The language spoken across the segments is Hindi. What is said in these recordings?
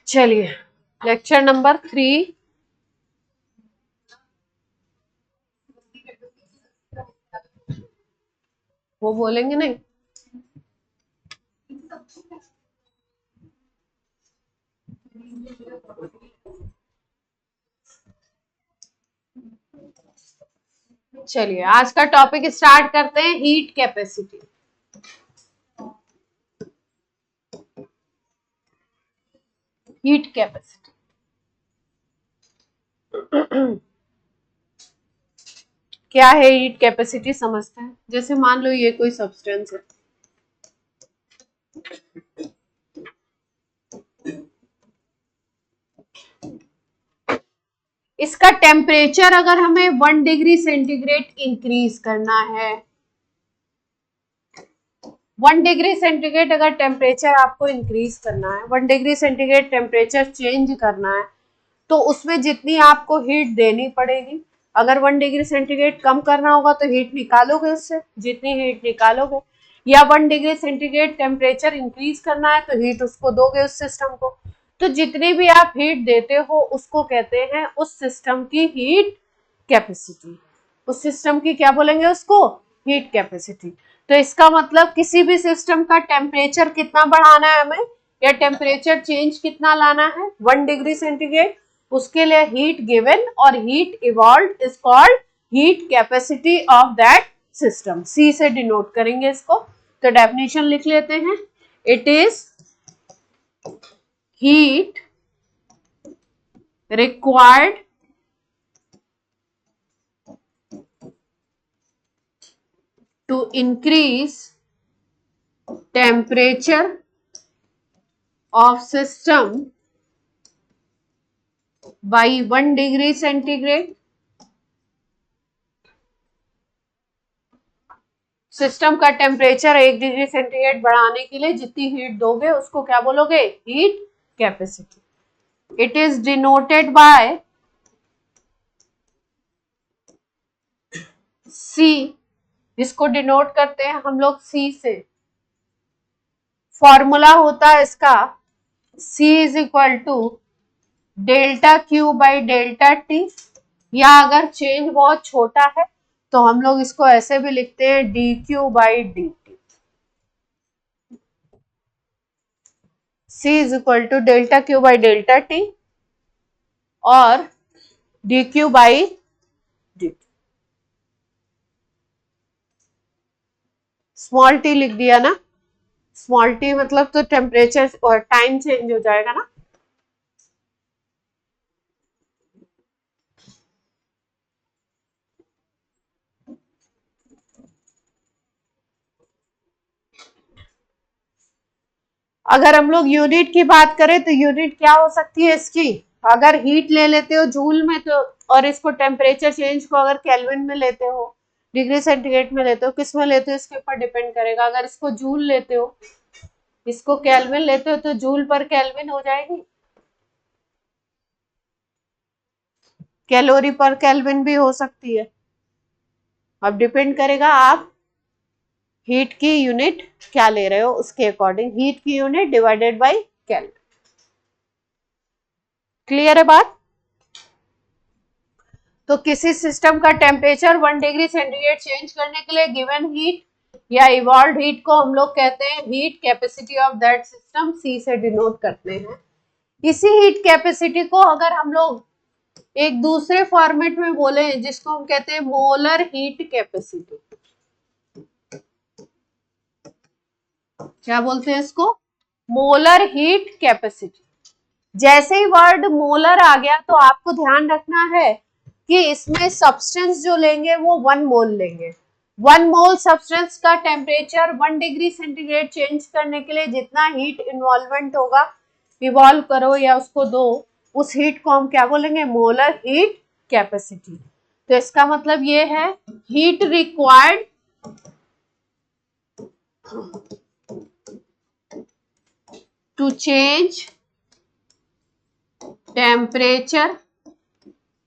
चलिए लेक्चर नंबर 3 वो बोलेंगे नहीं। चलिए आज का टॉपिक स्टार्ट करते हैं, हीट कैपेसिटी। हीट कैपेसिटी क्या है? हीट कैपेसिटी समझते हैं। जैसे मान लो ये कोई सब्सटेंस है, इसका टेम्परेचर अगर हमें 1 डिग्री सेंटीग्रेड इंक्रीज करना है, 1 डिग्री सेंटीग्रेड अगर टेम्परेचर आपको इंक्रीज करना है, 1 डिग्री सेंटीग्रेड टेम्परेचर चेंज करना है, तो उसमें जितनी आपको हीट देनी पड़ेगी। अगर 1 डिग्री सेंटीग्रेड कम करना होगा तो हीट निकालोगे उससे, जितनी हीट निकालोगे, या 1 डिग्री सेंटीग्रेड टेम्परेचर इंक्रीज करना है तो हीट उसको दोगे उस सिस्टम को। तो जितनी भी आप हीट देते हो उसको कहते हैं उस सिस्टम की हीट कैपेसिटी। उस सिस्टम की क्या बोलेंगे उसको? Heat capacity. तो इसका मतलब किसी भी सिस्टम का टेम्परेचर कितना बढ़ाना है हमें, या टेम्परेचर चेंज कितना लाना है, 1 डिग्री सेंटीग्रेड, उसके लिए हीट गिवन और heat evolved is called heat capacity of that system. C से डिनोट करेंगे इसको। तो डेफिनेशन लिख लेते हैं, it is heat required to increase temperature of system by 1 degree centigrade। System का टेम्परेचर 1 डिग्री सेंटीग्रेड बढ़ाने के लिए जितनी हीट दोगे उसको क्या बोलोगे? Heat capacity. It is denoted by C, इसको डिनोट करते हैं हम लोग सी से। फॉर्मूला होता है इसका C is equal to delta Q by delta T, या अगर चेंज बहुत छोटा है तो हम लोग इसको ऐसे भी लिखते हैं D Q by D T. C is equal to delta Q by delta T और D Q by D T. Small T लिख दिया ना, स्मॉल टी मतलब तो टेम्परेचर और टाइम चेंज हो जाएगा ना। अगर हम लोग यूनिट की बात करें तो यूनिट क्या हो सकती है इसकी? अगर हीट ले लेते हो जूल में तो, और इसको टेम्परेचर चेंज को अगर केल्विन में लेते हो, डिग्री सेंटीग्रेड में लेते हो, किस में लेते हो इसके ऊपर डिपेंड करेगा। अगर इसको जूल लेते हो, इसको केल्विन लेते हो, तो जूल पर केल्विन हो जाएगी, कैलोरी पर केल्विन भी हो सकती है। अब डिपेंड करेगा आप हीट की यूनिट क्या ले रहे हो, उसके अकॉर्डिंग हीट की unit divided by kelvin. Clear है बात? तो किसी सिस्टम का टेम्परेचर 1 डिग्री सेंटीग्रेड चेंज करने के लिए गिवन हीट या इवॉल्व हीट को हम लोग कहते हैं heat capacity of that system, C से डिनोट करते हैं। इसी हीट कैपेसिटी को अगर हम लोग एक दूसरे फॉर्मेट में बोले जिसको हम कहते हैं मोलर हीट कैपेसिटी, क्या बोलते हैं इसको? Molar heat capacity. जैसे ही वर्ड मोलर आ गया तो आपको ध्यान रखना है कि इसमें सब्सटेंस जो लेंगे वो 1 मोल लेंगे। 1 मोल सब्सटेंस का टेम्परेचर 1 डिग्री सेंटीग्रेड चेंज करने के लिए जितना हीट इन्वॉल्वमेंट होगा, इवॉल्व करो या उसको दो, उस हीट को हम क्या बोलेंगे? Molar heat capacity. तो इसका मतलब ये है heat required to change temperature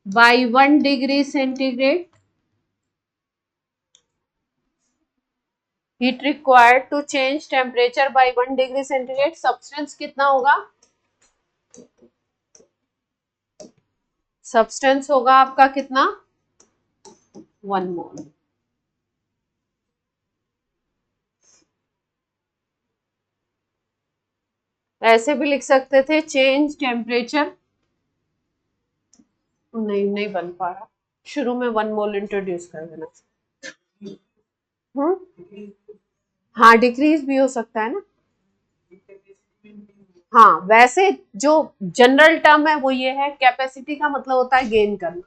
by 1 degree centigrade heat required to change temperature by 1 degree centigrade, substance कितना होगा, सब्सटेंस होगा आपका कितना 1 मोल। ऐसे भी लिख सकते थे चेंज टेम्परेचर, नहीं बन पा रहा, शुरू में 1 मोल इंट्रोड्यूस कर देना। हाँ डिक्रीज भी हो सकता है ना। हाँ वैसे जो जनरल टर्म है वो ये है, कैपेसिटी का मतलब होता है गेन करना,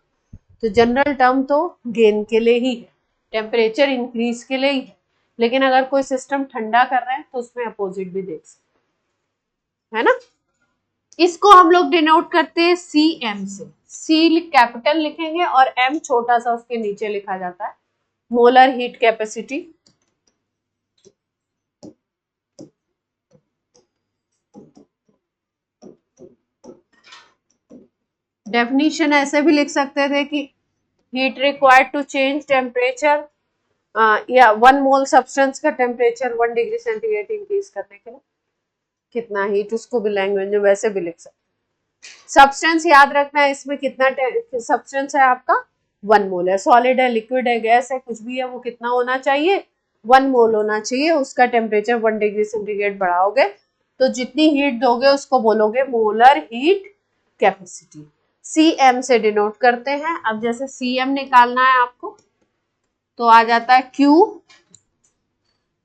तो जनरल टर्म तो गेन के लिए ही है, टेम्परेचर इंक्रीज के लिए ही है, लेकिन अगर कोई सिस्टम ठंडा कर रहे हैं तो उसमें अपोजिट भी देख सकते है ना। इसको हम लोग डिनोट करते हैं सी एम से, सी कैपिटल लिखेंगे और एम छोटा सा उसके नीचे लिखा जाता है, मोलर हीट कैपेसिटी। डेफिनेशन ऐसे भी लिख सकते थे कि heat required to change temperature या 1 मोल सब्सटेंस का टेम्परेचर 1 डिग्री सेंटीग्रेड इंक्रीज करने के लिए कितना हीट, उसको भी लैंग्वेज में वैसे भी लिख सकते। सब्सटेंस याद रखना है, इसमें कितना सब्सटेंस है आपका 1 मोल है, सॉलिड है, लिक्विड है, गैस है, कुछ भी है, वो कितना होना चाहिए 1 मोल होना चाहिए, उसका टेम्परेचर 1 डिग्री सेंटीग्रेड बढ़ाओगे तो जितनी हीट दोगे उसको बोलोगे मोलर हीट कैपेसिटी, सीएम से डिनोट करते हैं। अब जैसे सीएम निकालना है आपको तो आ जाता है क्यू,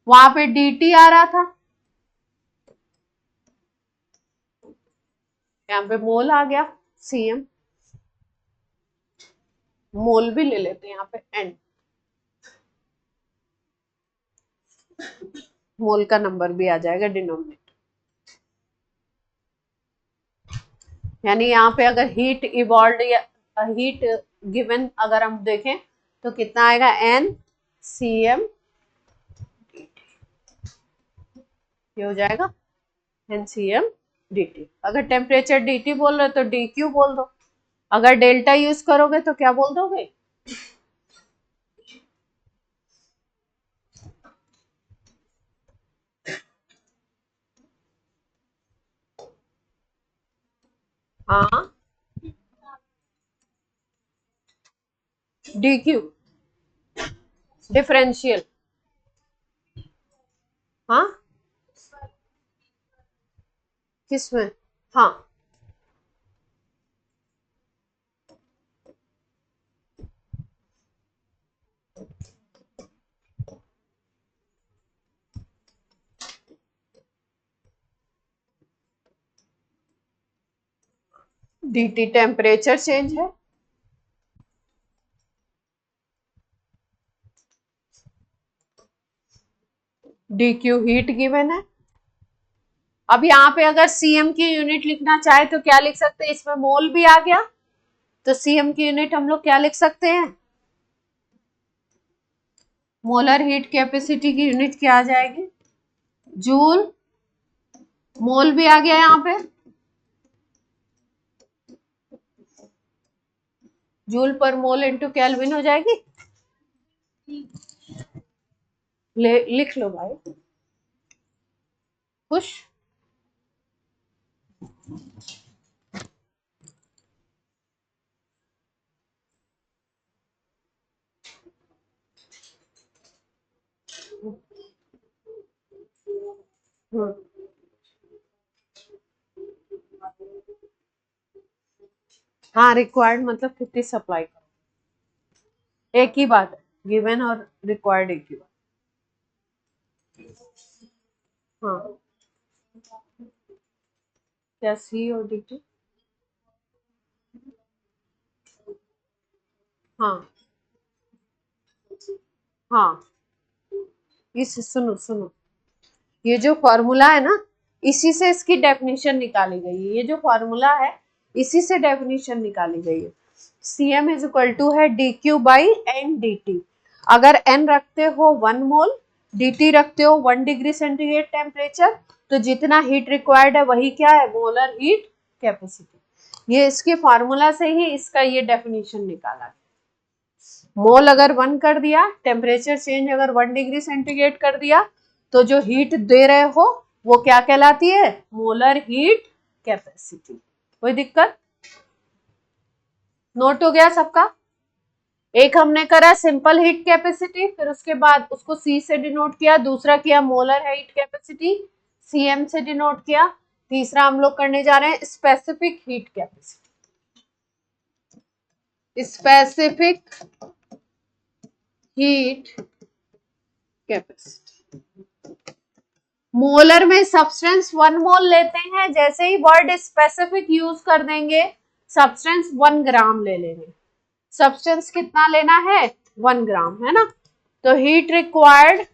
वहां पे dt आ रहा था, यहाँ पे मोल आ गया, सीएम मोल भी ले लेते हैं यहाँ पे एन, मोल का नंबर भी आ जाएगा डिनोमिनेटर, यानी यहाँ पे अगर हीट इवॉल्व या हीट गिवन अगर हम देखें तो कितना आएगा एन सी एम, ये हो जाएगा N C M D T. अगर टेम्परेचर डी टी बोल रहे हो तो डी क्यू बोल दो, अगर डेल्टा यूज करोगे तो क्या बोल दोगे, हाँ डी क्यू डिफरेंशियल, हाँ किसमें, हाँ डी टी टेम्परेचर चेंज है, डी क्यू हीट गिवन है। अब यहाँ पे अगर सीएम की यूनिट लिखना चाहे तो क्या लिख सकते हैं, इसमें मोल भी आ गया तो सीएम की यूनिट हम लोग क्या लिख सकते हैं, मोलर हीट कैपेसिटी की यूनिट क्या आ जाएगी जूल, मोल भी आ गया यहाँ पे, जूल पर मोल इंटू केल्विन हो जाएगी, लिख लो भाई खुश। हाँ रिक्वायर्ड मतलब कितनी सप्लाई करो, एक ही बात है, गिवन और रिक्वायर्ड एक ही बात। हाँ क्या सी और डी टी, हाँ हाँ इस सुनो सुनो, ये जो फॉर्मूला है ना इसी से इसकी डेफिनेशन निकाली गई है, ये जो फॉर्मूला है इसी से डेफिनेशन निकाली गई है, C M is equal to है D Q by N D T, अगर एन रखते हो 1 मोल, डी टी रखते हो 1 डिग्री सेंटीग्रेड टेम्परेचर, तो जितना हीट रिक्वायर्ड है वही क्या है मोलर हीट कैपेसिटी, ये इसके फार्मूला से ही इसका ये डेफिनेशन निकाला है। मोल अगर 1 कर दिया, टेम्परेचर चेंज अगर 1 डिग्री सेंटीग्रेड कर दिया, तो जो हीट दे रहे हो वो क्या कहलाती है? Molar heat capacity. कोई दिक्कत? नोट हो गया सबका? एक हमने करा सिंपल हीट कैपेसिटी, फिर उसके बाद उसको सी से डिनोट किया, दूसरा किया मोलर हीट कैपेसिटी, सीएम से डिनोट किया, तीसरा हम लोग करने जा रहे हैं specific heat capacity. Specific heat capacity, molar में सब्सटेंस 1 मोल लेते हैं, जैसे ही वर्ड स्पेसिफिक यूज कर देंगे सब्सटेंस 1 ग्राम ले लेंगे। सब्सटेंस कितना लेना है? 1 ग्राम, है ना? तो heat required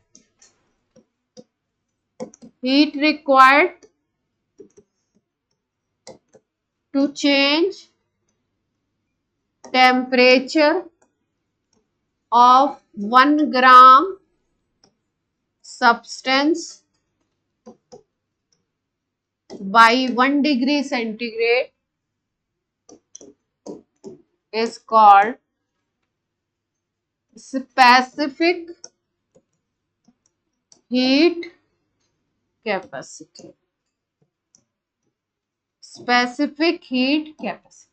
to change temperature of 1 gram substance by 1 degree centigrade is called specific heat capacity. Specific heat capacity.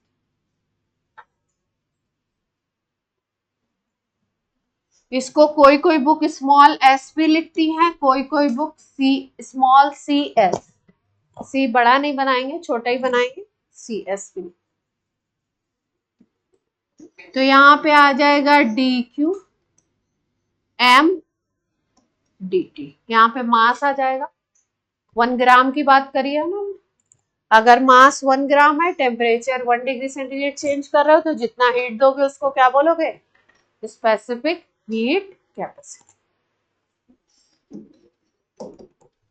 इसको कोई कोई बुक स्मॉल एस भी लिखती है, कोई कोई book C small C S, सी बड़ा नहीं बनाएंगे, छोटा ही बनाएंगे, सी एस भी। तो यहाँ पे आ जाएगा D Q M D T, यहाँ पे मास आ जाएगा। 1 ग्राम की बात करिए ना, अगर मास 1 ग्राम है, टेम्परेचर 1 डिग्री सेंटीग्रेड चेंज कर रहे हो, तो जितना हीट दोगे उसको क्या बोलोगे? Specific heat capacity.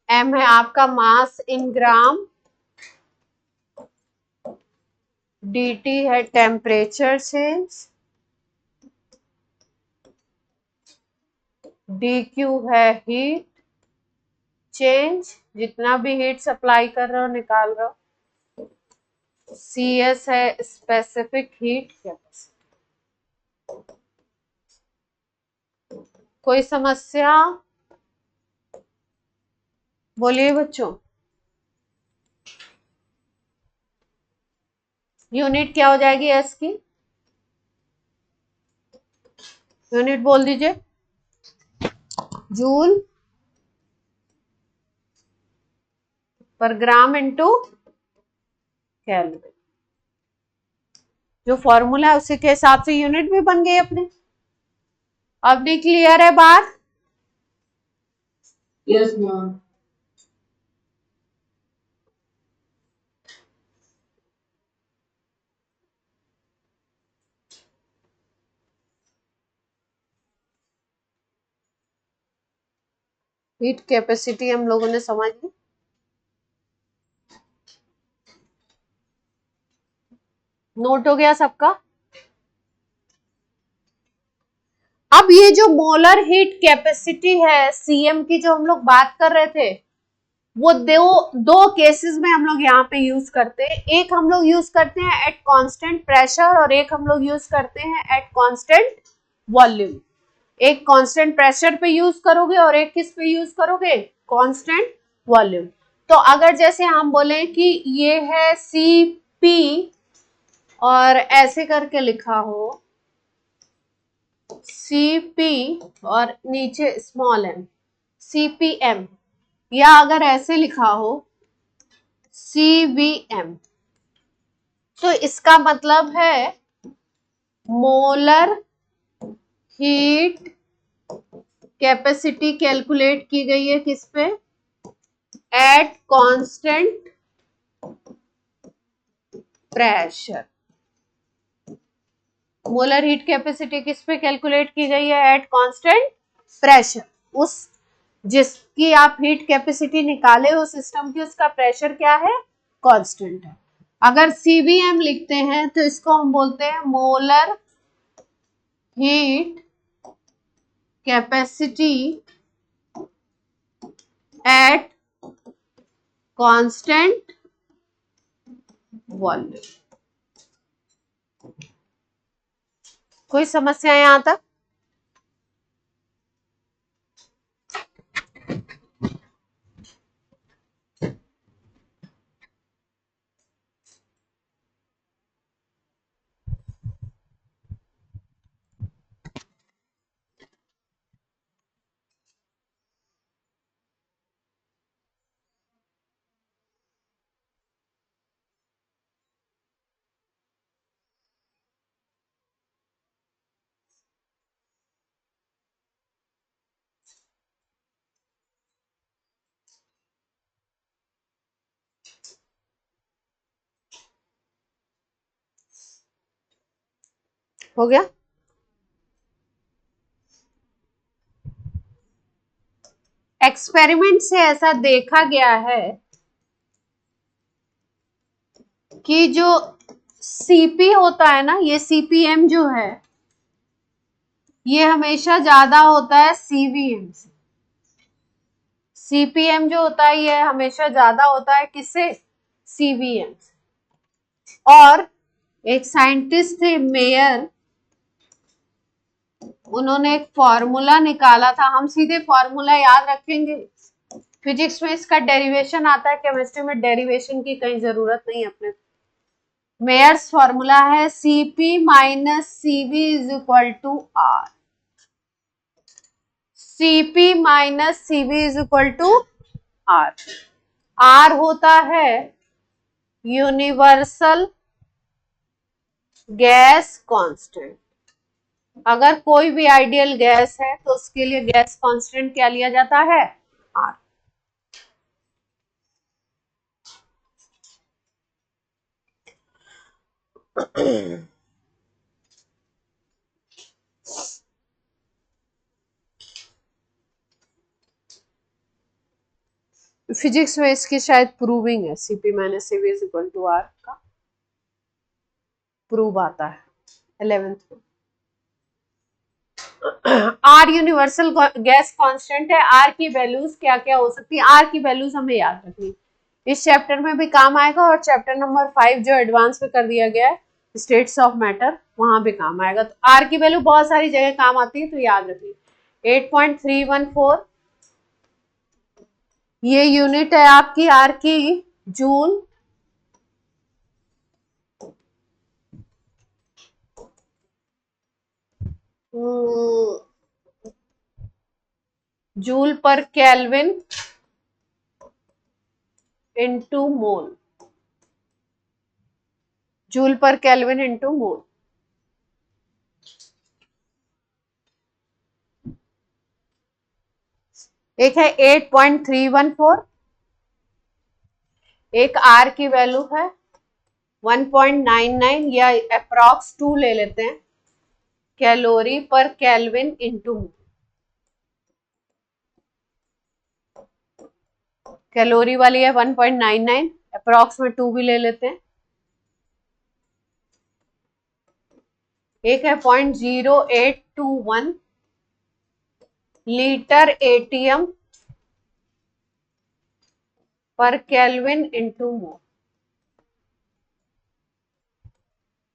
एम है आपका मास इन ग्राम, dt है टेम्परेचर चेंज, dq है हीट चेंज, जितना भी हीट सप्लाई कर रहे हो निकाल रहे हो, cs है स्पेसिफिक हीट कैपेसिटी। कोई समस्या? बोलिए बच्चों। यूनिट क्या हो जाएगी एस की? यूनिट बोल दीजिए। जूल पर ग्राम इंटू केल्विन। जो फॉर्मूला है उसी के हिसाब से यूनिट भी बन गई अपने। अब भी क्लियर है बात? Yes ma'am. हीट कैपेसिटी हम लोगों ने समझ ली। नोट हो गया सबका? अब ये जो मोलर हीट कैपेसिटी है सीएम की, जो हम लोग बात कर रहे थे, वो दो केसेस में हम लोग यहाँ पे यूज करते हैं। एक हम लोग यूज करते हैं एट कांस्टेंट प्रेशर, और एक हम लोग यूज करते हैं एट कांस्टेंट वॉल्यूम। एक कांस्टेंट प्रेशर पे यूज करोगे और एक किस पे यूज करोगे? Constant volume. तो अगर जैसे हम बोले कि ये है सीपी और ऐसे करके लिखा हो सीपी और नीचे स्मॉल एम, सीपीएम, या अगर ऐसे लिखा हो सीवीएम, तो इसका मतलब है मोलर हीट कैपेसिटी कैलकुलेट की गई है किस पे? At constant pressure. Molar heat capacity किस पे कैलकुलेट की गई है? At constant pressure. उस जिसकी आप हीट कैपेसिटी निकाले हो सिस्टम की, उसका प्रेशर क्या है? कांस्टेंट है। अगर सीवीएम लिखते हैं तो इसको हम बोलते हैं molar heat capacity at constant volume. कोई समस्या यहां तक? हो गया। एक्सपेरिमेंट से ऐसा देखा गया है कि जो सीपी होता है ना, ये सीपीएम जो है ये हमेशा ज्यादा होता है सीवीएम से। सीपीएम जो होता है ये हमेशा ज्यादा होता है किससे? सीवीएम से। और एक साइंटिस्ट थे मेयर, उन्होंने एक फॉर्मूला निकाला था, हम सीधे फॉर्मूला याद रखेंगे, फिजिक्स में इसका डेरिवेशन आता है, केमिस्ट्री में डेरिवेशन की कहीं जरूरत नहीं अपने। मेयर्स फॉर्मूला है Cp minus Cv is equal to R। Cp minus Cv is equal to R। R होता है यूनिवर्सल गैस कांस्टेंट। अगर कोई भी आइडियल गैस है तो उसके लिए गैस कांस्टेंट क्या लिया जाता है? R। फिजिक्स में इसकी शायद प्रूविंग है, Cp minus Cv is equal to R का प्रूव आता है 11th में। R यूनिवर्सल गैस कांस्टेंट है। R की वैल्यूज क्या क्या हो सकती है? R की वैल्यूज हमें याद रखनी, इस चैप्टर में भी काम आएगा और चैप्टर नंबर 5 जो एडवांस में कर दिया गया है स्टेट्स ऑफ मैटर, वहां भी काम आएगा। तो R की वैल्यू बहुत सारी जगह काम आती है तो याद रखिए। 8.314 ये यूनिट है आपकी R की, जूल। जूल पर केल्विन इनटू मोल, जूल पर केल्विन इनटू मोल। एक है 8.314, एक R की वैल्यू है 1.99 या अप्रॉक्स 2 ले लेते हैं, कैलोरी पर केल्विन इनटू मोल। कैलोरी वाली है 1.99, अप्रॉक्स में 2 भी ले लेते हैं। एक है 0.0821 लीटर एटीएम पर केल्विन इनटू मोल।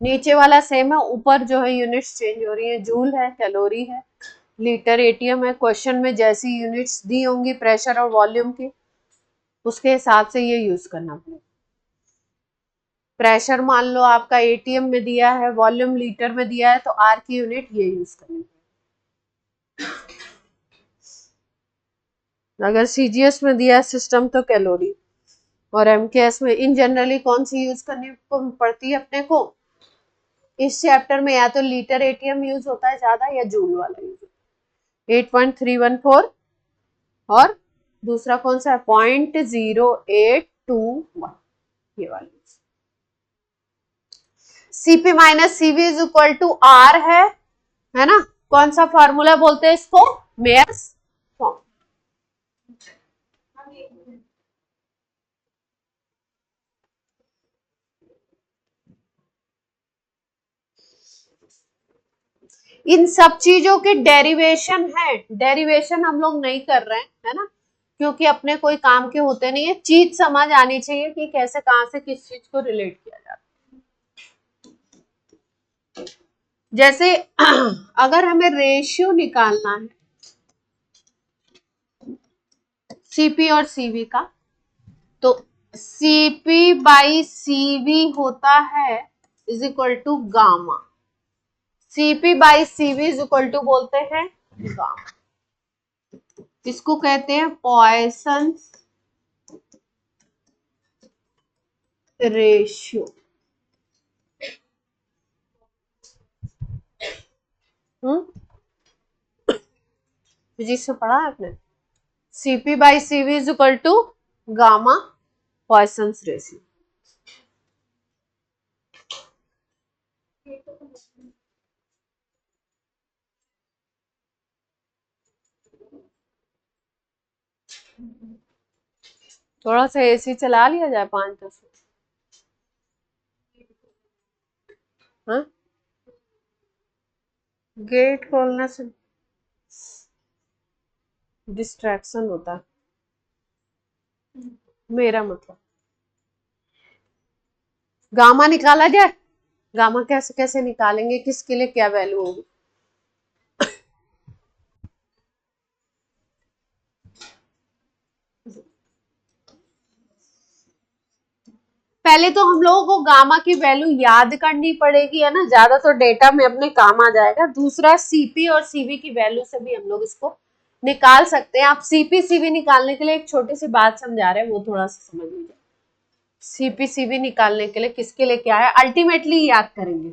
नीचे वाला सेम है, ऊपर जो है यूनिट्स चेंज हो रही है, जूल है, कैलोरी है, लीटर एटीएम है। क्वेश्चन में जैसी यूनिट्स दी होंगी प्रेशर और वॉल्यूम की उसके हिसाब से ये यूज करना पड़ेगा। प्रेशर मान लो आपका एटीएम में दिया है, वॉल्यूम लीटर में दिया है, तो आर की यूनिट ये यूज करनी है। अगर सीजीएस में दिया है सिस्टम तो कैलोरी, और एमकेएस में इन जनरली कौन सी यूज करनी पड़ती है अपने को? इस चैप्टर में या तो लीटर एटीएम यूज होता है ज्यादा या जूल वाला यूज होता है। 8.314 और दूसरा कौन सा है? 0.0821 ये वाली। Cp minus Cv is equal to R है ना? कौन सा फॉर्मूला बोलते हैं इसको? Myers form. इन सब चीजों के डेरिवेशन है, डेरिवेशन हम लोग नहीं कर रहे हैं, है ना, क्योंकि अपने कोई काम के होते नहीं है। चीज समझ आनी चाहिए कि कैसे कहां से किस चीज को रिलेट किया जाता है। जैसे अगर हमें रेशियो निकालना है सीपी और सीवी का, तो सीपी बाई सीवी होता है is equal to gamma. CP by CV is equal to बोलते हैं गामा। इसको कहते हैं पॉइसंस रेशियो। फिजिक्स में पढ़ा है आपने? CP by CV is equal to gamma, Poisson's ratio. थोड़ा सा एसी चला लिया जाए 5-10 मिनट। हाँ, गेट खोलने से डिस्ट्रैक्शन होता है, मेरा मतलब। गामा निकाला जाए, गामा कैसे कैसे निकालेंगे, किसके लिए क्या वैल्यू होगी? पहले तो हम लोगों को गामा की वैल्यू याद करनी पड़ेगी, है ना, ज्यादा तो डेटा में अपने काम आ जाएगा। दूसरा, सीपी और सीवी की वैल्यू से भी हम लोग इसको निकाल सकते हैं। आप सीपी सीवी निकालने के लिए एक छोटी सी बात समझा रहे हैं, वो थोड़ा सा समझ लीजिए। सीपी सीवी निकालने के लिए किसके लिए क्या है, अल्टीमेटली याद करेंगे।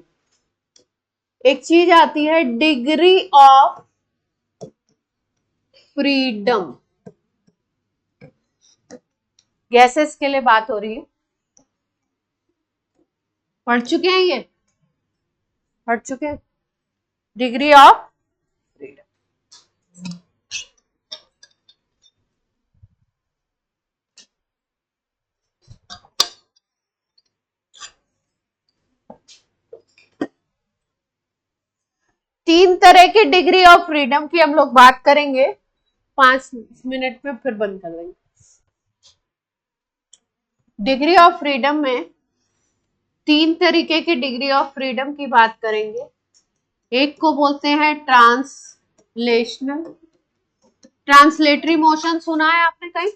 एक चीज आती है डिग्री ऑफ फ्रीडम, गैसेस के लिए बात हो रही है। पढ़ चुके हैं ये, पढ़ चुके हैं डिग्री ऑफ फ्रीडम। तीन तरह की डिग्री ऑफ फ्रीडम की हम लोग बात करेंगे, 5 मिनट में फिर बंद कर देंगे। डिग्री ऑफ फ्रीडम में तीन तरीके की डिग्री ऑफ फ्रीडम की बात करेंगे। एक को बोलते हैं ट्रांसलेशनल, ट्रांसलेटरी मोशन सुना है आपने कहीं?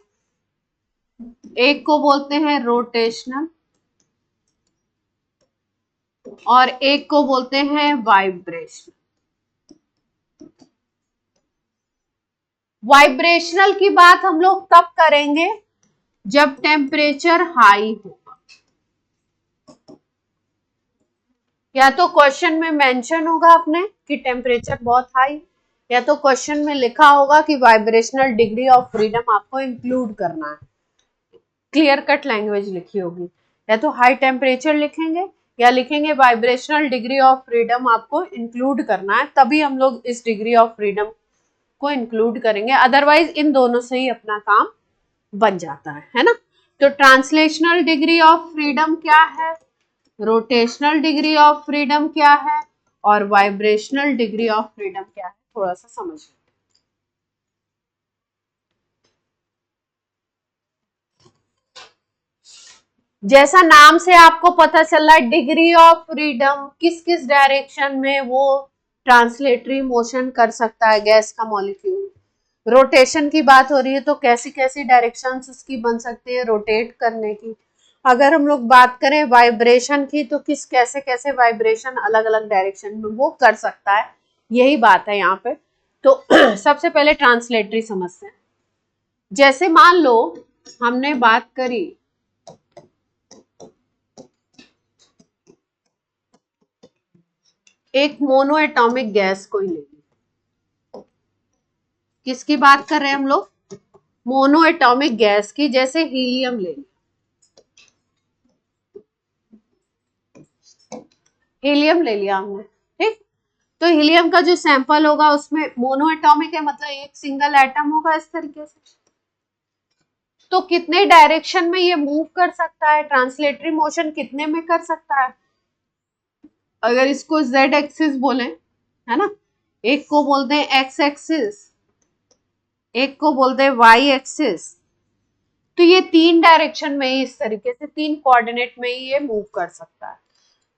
एक को बोलते हैं रोटेशनल और एक को बोलते हैं वाइब्रेशन। वाइब्रेशनल की बात हम लोग तब करेंगे जब टेम्परेचर हाई होगा, या तो क्वेश्चन में मेंशन होगा अपने कि टेम्परेचर बहुत हाई, या तो क्वेश्चन में लिखा होगा कि वाइब्रेशनल डिग्री ऑफ फ्रीडम आपको इंक्लूड करना है, क्लियर कट लैंग्वेज लिखी होगी। या तो हाई टेम्परेचर लिखेंगे या लिखेंगे वाइब्रेशनल डिग्री ऑफ फ्रीडम आपको इंक्लूड करना है, तभी हम लोग इस डिग्री ऑफ फ्रीडम को इंक्लूड करेंगे। अदरवाइज इन दोनों से ही अपना काम बन जाता है ना। तो ट्रांसलेशनल डिग्री ऑफ फ्रीडम क्या है, रोटेशनल डिग्री ऑफ फ्रीडम क्या है, और वाइब्रेशनल डिग्री ऑफ फ्रीडम क्या है, थोड़ा सा समझ लें। जैसा नाम से आपको पता चल रहा है, डिग्री ऑफ फ्रीडम किस किस डायरेक्शन में वो ट्रांसलेटरी मोशन कर सकता है गैस का मॉलिक्यूल। रोटेशन की बात हो रही है तो कैसी कैसी डायरेक्शंस उसकी बन सकती है रोटेट करने की। अगर हम लोग बात करें वाइब्रेशन की तो किस कैसे कैसे वाइब्रेशन अलग अलग डायरेक्शन में वो कर सकता है, यही बात है यहाँ पे। तो सबसे पहले ट्रांसलेटरी समझते हैं। जैसे मान लो हमने बात करी एक मोनो एटॉमिक गैस को ही ले ली, किसकी बात कर रहे हैं हम लोग, मोनो एटॉमिक गैस की, जैसे हीलियम ले ली। हीलियम ले लिया हमने, ठीक। तो हीलियम का जो सैंपल होगा उसमें मोनो एटॉमिक है, मतलब एक सिंगल एटम होगा इस तरीके से। तो कितने डायरेक्शन में ये मूव कर सकता है, ट्रांसलेटरी मोशन कितने में कर सकता है? अगर इसको जेड एक्सिस बोले, है ना, एक को बोलते हैं एक्स एक्सिस, एक को बोलते हैं वाई एक्सिस, तो ये तीन डायरेक्शन में ही इस तरीके से तीन कोऑर्डिनेट में ही ये मूव कर सकता है।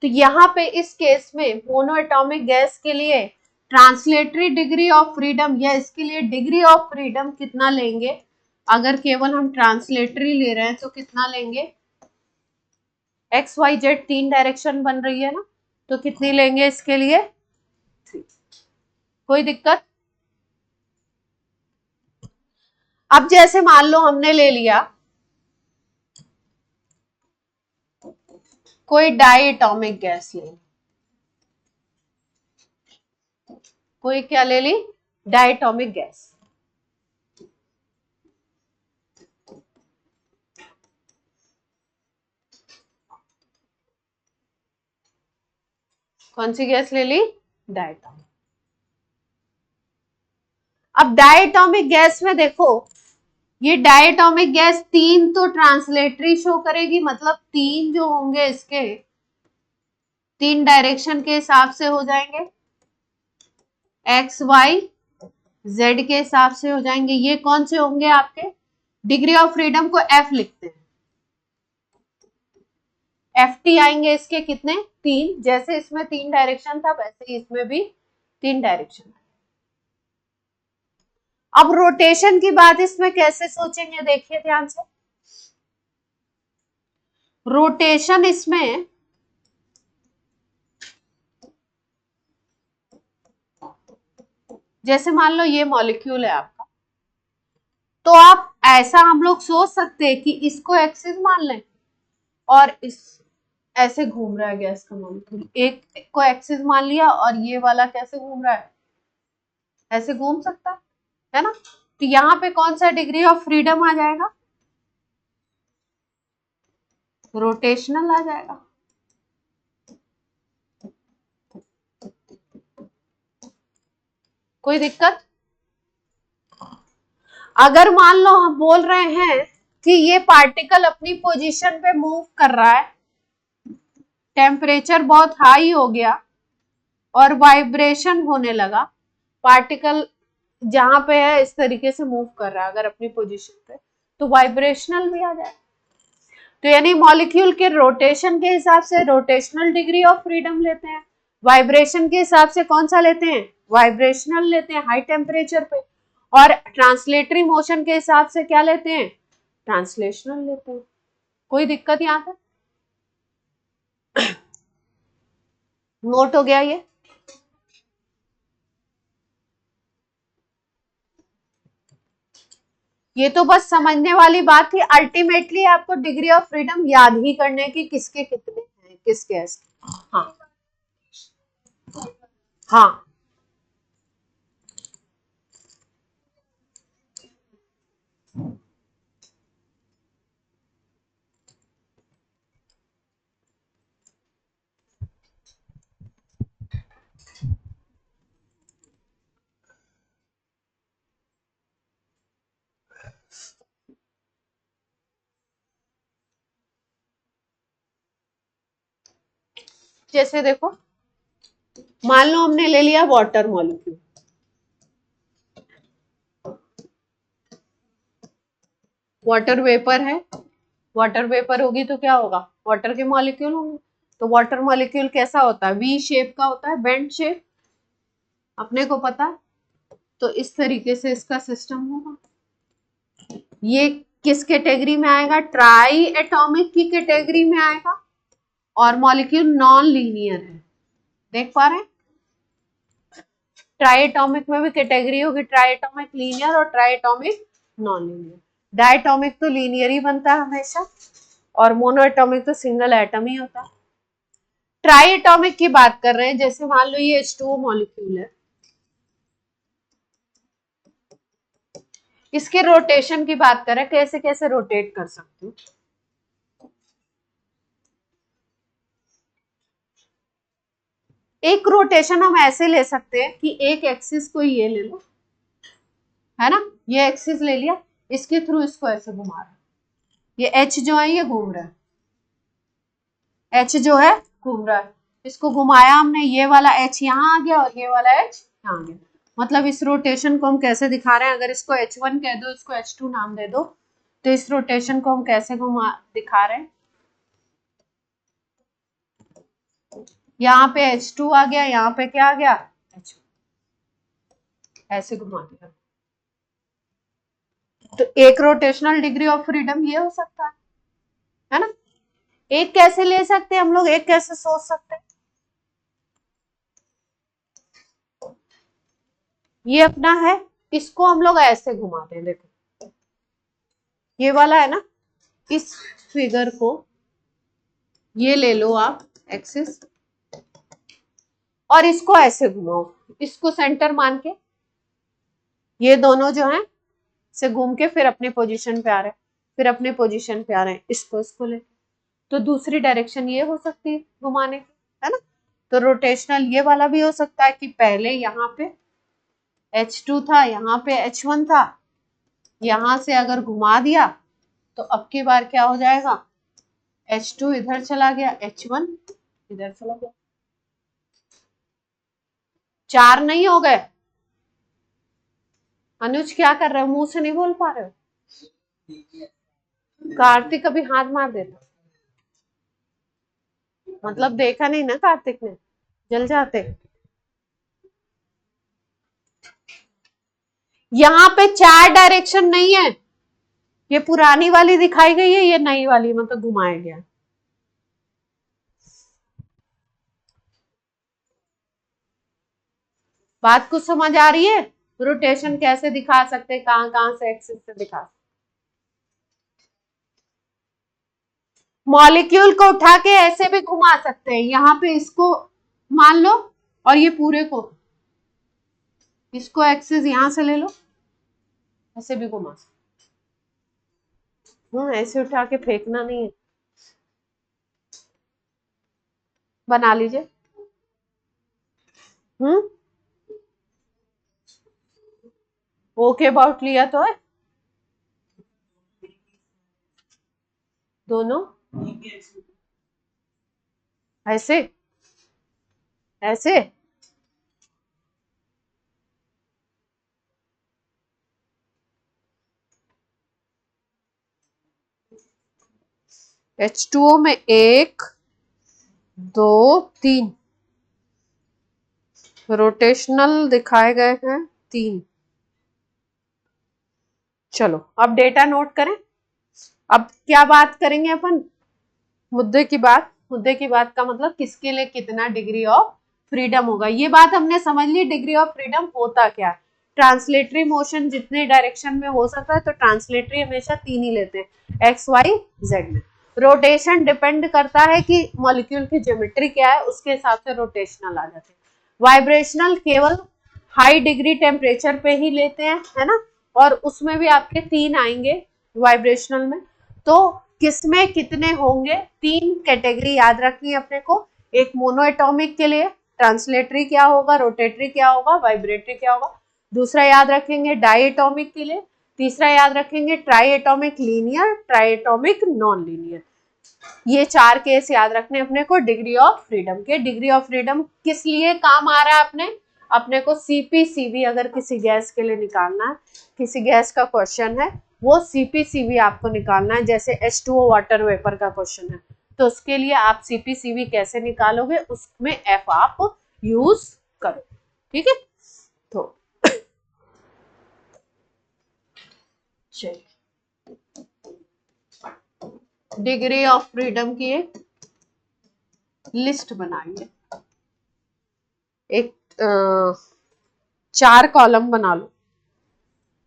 तो यहाँ पे इस केस में मोनो एटॉमिक गैस के लिए ट्रांसलेटरी डिग्री ऑफ फ्रीडम या इसके लिए डिग्री ऑफ फ्रीडम कितना लेंगे, अगर केवल हम ट्रांसलेटरी ले रहे हैं तो कितना लेंगे, एक्स वाई जेड तीन डायरेक्शन बन रही है ना, तो कितनी लेंगे इसके लिए, 3। कोई दिक्कत? अब जैसे मान लो हमने ले लिया कोई डाई एटॉमिक गैस ले ली, कोई क्या ले ली, डाई एटॉमिक गैस। कौन सी गैस ले ली, डायटोमिक। अब डायटोमिक गैस में देखो ये डायटोमिक गैस 3 तो ट्रांसलेटरी शो करेगी, मतलब 3 जो होंगे इसके 3 डायरेक्शन के हिसाब से हो जाएंगे, एक्स वाई जेड के हिसाब से हो जाएंगे। ये कौन से होंगे आपके, डिग्री ऑफ फ्रीडम को एफ लिखते हैं, एफ टी आएंगे इसके कितने, 3। जैसे इसमें 3 डायरेक्शन था वैसे ही इसमें भी 3 डायरेक्शन। अब रोटेशन की बात इसमें कैसे सोचेंगे, देखिए ध्यान से। रोटेशन इसमें जैसे मान लो ये मॉलिक्यूल है आपका, तो आप ऐसा हम लोग सोच सकते हैं कि इसको एक्सिस मान लें और इस ऐसे घूम रहा है गैस का मॉलिक्यूल, एक को एक्सिस मान लिया और ये वाला कैसे घूम रहा है, ऐसे घूम सकता है ना। तो यहाँ पे कौन सा डिग्री ऑफ फ्रीडम आ जाएगा, रोटेशनल आ जाएगा। कोई दिक्कत? अगर मान लो हम बोल रहे हैं कि ये पार्टिकल अपनी पोजीशन पे मूव कर रहा है, टेम्परेचर बहुत हाई हो गया और वाइब्रेशन होने लगा, पार्टिकल जहां पे है इस तरीके से मूव कर रहा है अगर अपनी पोजीशन पे, तो वाइब्रेशनल भी आ जाए। तो यानी मॉलिक्यूल के रोटेशन के हिसाब से रोटेशनल डिग्री ऑफ फ्रीडम लेते हैं, वाइब्रेशन के हिसाब से कौन सा लेते हैं, वाइब्रेशनल लेते हैं हाई टेम्परेचर पे, और ट्रांसलेटरी मोशन के हिसाब से क्या लेते हैं, ट्रांसलेशनल लेते हैं। कोई दिक्कत यहाँ पे? नोट हो गया ये तो बस समझने वाली बात थी। अल्टीमेटली आपको डिग्री ऑफ फ्रीडम याद ही करने की, किसके कितने हैं, किस गैस के। हाँ हाँ, जैसे देखो मान लो हमने ले लिया वाटर मॉलिक्यूल, वाटर वेपर है, वाटर वेपर होगी तो क्या होगा, वाटर के मॉलिक्यूल होंगे। तो वाटर मॉलिक्यूल कैसा होता है, वी शेप का होता है, बेंड शेप, अपने को पता है। तो इस तरीके से इसका सिस्टम होगा। ये किस कैटेगरी में आएगा, ट्राई एटॉमिक की कैटेगरी में आएगा, और मॉलिक्यूल नॉन लीनियर है, देख पा रहे हैं। ट्राइएटॉमिक में भी कैटेगरी होगी, ट्राइएटॉमिक लीनियर और ट्राइएटॉमिक नॉन लीनियर। डायटॉमिक तो लीनियर ही बनता है हमेशा, और मोनोएटॉमिक तो सिंगल एटम ही होता है। ट्राइएटॉमिक की बात कर रहे हैं, जैसे मान लो ये H2O मॉलिक्यूल है, इसके रोटेशन की बात करें, कैसे कैसे रोटेट कर सकते हो। एक रोटेशन हम ऐसे ले सकते हैं कि एक एक्सिस को ये ले लो, है ना, ये एक्सिस ले लिया, इसके थ्रू इसको ऐसे घुमा रहा है, ये H जो है ये घूम रहा है, H जो है घूम रहा है, इसको घुमाया हमने, ये वाला H यहाँ आ गया और ये वाला H यहाँ आ गया। मतलब इस रोटेशन को हम कैसे दिखा रहे हैं, अगर इसको H1 कह दो, इसको H2 नाम दे दो, तो इस रोटेशन को हम कैसे घुमा दिखा रहे हैं, यहाँ पे H2 आ गया, यहाँ पे क्या आ गया, H1, ऐसे घुमा दिया। तो एक रोटेशनल डिग्री ऑफ फ्रीडम ये हो सकता है ना। एक कैसे ले सकते हैं हम लोग, एक कैसे सोच सकते हैं, ये अपना है, इसको हम लोग ऐसे घुमाते हैं, देखो ये वाला है ना, इस फिगर को ये ले लो आप एक्सिस, और इसको ऐसे घुमाओ, इसको सेंटर मान के, ये दोनों जो हैं से घूम के फिर अपने पोजीशन पे आ रहे हैं, फिर अपने पोजीशन पे आ रहे हैं, इसको ले, तो दूसरी डायरेक्शन ये हो सकती है घुमाने की, है ना। तो रोटेशनल ये वाला भी हो सकता है कि पहले यहाँ पे H2 था, यहाँ पे H1 था, यहां से अगर घुमा दिया तो अब की बार क्या हो जाएगा, H2 इधर चला गया, H1 इधर चला गया, 4 नहीं हो गए। अनुज क्या कर रहे हो, मुंह से नहीं बोल पा रहे हो? कार्तिक अभी हाथ मार देता, मतलब देखा नहीं ना कार्तिक ने, जल जाते। यहाँ पे 4 डायरेक्शन नहीं है, ये पुरानी वाली दिखाई गई है, ये नई वाली मतलब घुमाया गया। बात कुछ समझ आ रही है? रोटेशन कैसे दिखा सकते हैं, कहां कहां से एक्सिस से दिखा सकते। मॉलिक्यूल को उठा के ऐसे भी घुमा सकते हैं, यहाँ पे इसको मान लो और ये पूरे को, इसको एक्सिस यहां से ले लो, ऐसे भी घुमा सकते। ऐसे उठा के फेंकना नहीं है, बना लीजिए। ओके अबाउट लिया तो है दोनों, ऐसे ऐसे। H2O में 1 2 3 रोटेशनल दिखाए गए हैं 3। चलो अब डेटा नोट करें। अब क्या बात करेंगे अपन, मुद्दे की बात। मुद्दे की बात का मतलब किसके लिए कितना डिग्री ऑफ फ्रीडम होगा, ये बात हमने समझ ली। डिग्री ऑफ फ्रीडम होता क्या है, ट्रांसलेटरी मोशन जितने डायरेक्शन में हो सकता है, तो ट्रांसलेटरी हमेशा 3 ही लेते हैं, एक्स वाई जेड में। रोटेशन डिपेंड करता है कि मॉलिक्यूल की ज्योमेट्री क्या है, उसके हिसाब से रोटेशनल आ जाते हैं। वाइब्रेशनल केवल हाई डिग्री टेम्परेचर पे ही लेते हैं, है ना, और उसमें भी आपके 3 आएंगे वाइब्रेशनल में। तो किसमें कितने होंगे, 3 कैटेगरी याद रखनी है अपने को। एक मोनो एटॉमिक के लिए ट्रांसलेटरी क्या होगा, रोटेटरी क्या होगा, वाइब्रेटरी क्या होगा। दूसरा याद रखेंगे डाई एटॉमिक के लिए। तीसरा याद रखेंगे try atomic linear, triatomic non linear. ये 4 केस याद रखने अपने को डिग्री ऑफ फ्रीडम के। डिग्री ऑफ फ्रीडम किस लिए काम आ रहा है अपने को सीपीसीवी अगर किसी गैस के लिए निकालना है, किसी गैस का क्वेश्चन है, वो सीपीसीवी आपको निकालना है। जैसे H2O वाटर वेपर का क्वेश्चन है, तो उसके लिए आप सीपीसीवी कैसे निकालोगे, उसमें एफ आप यूज करो, ठीक है। तो चलिए, डिग्री ऑफ फ्रीडम की एक लिस्ट बनाइए, एक 4 कॉलम बना लो,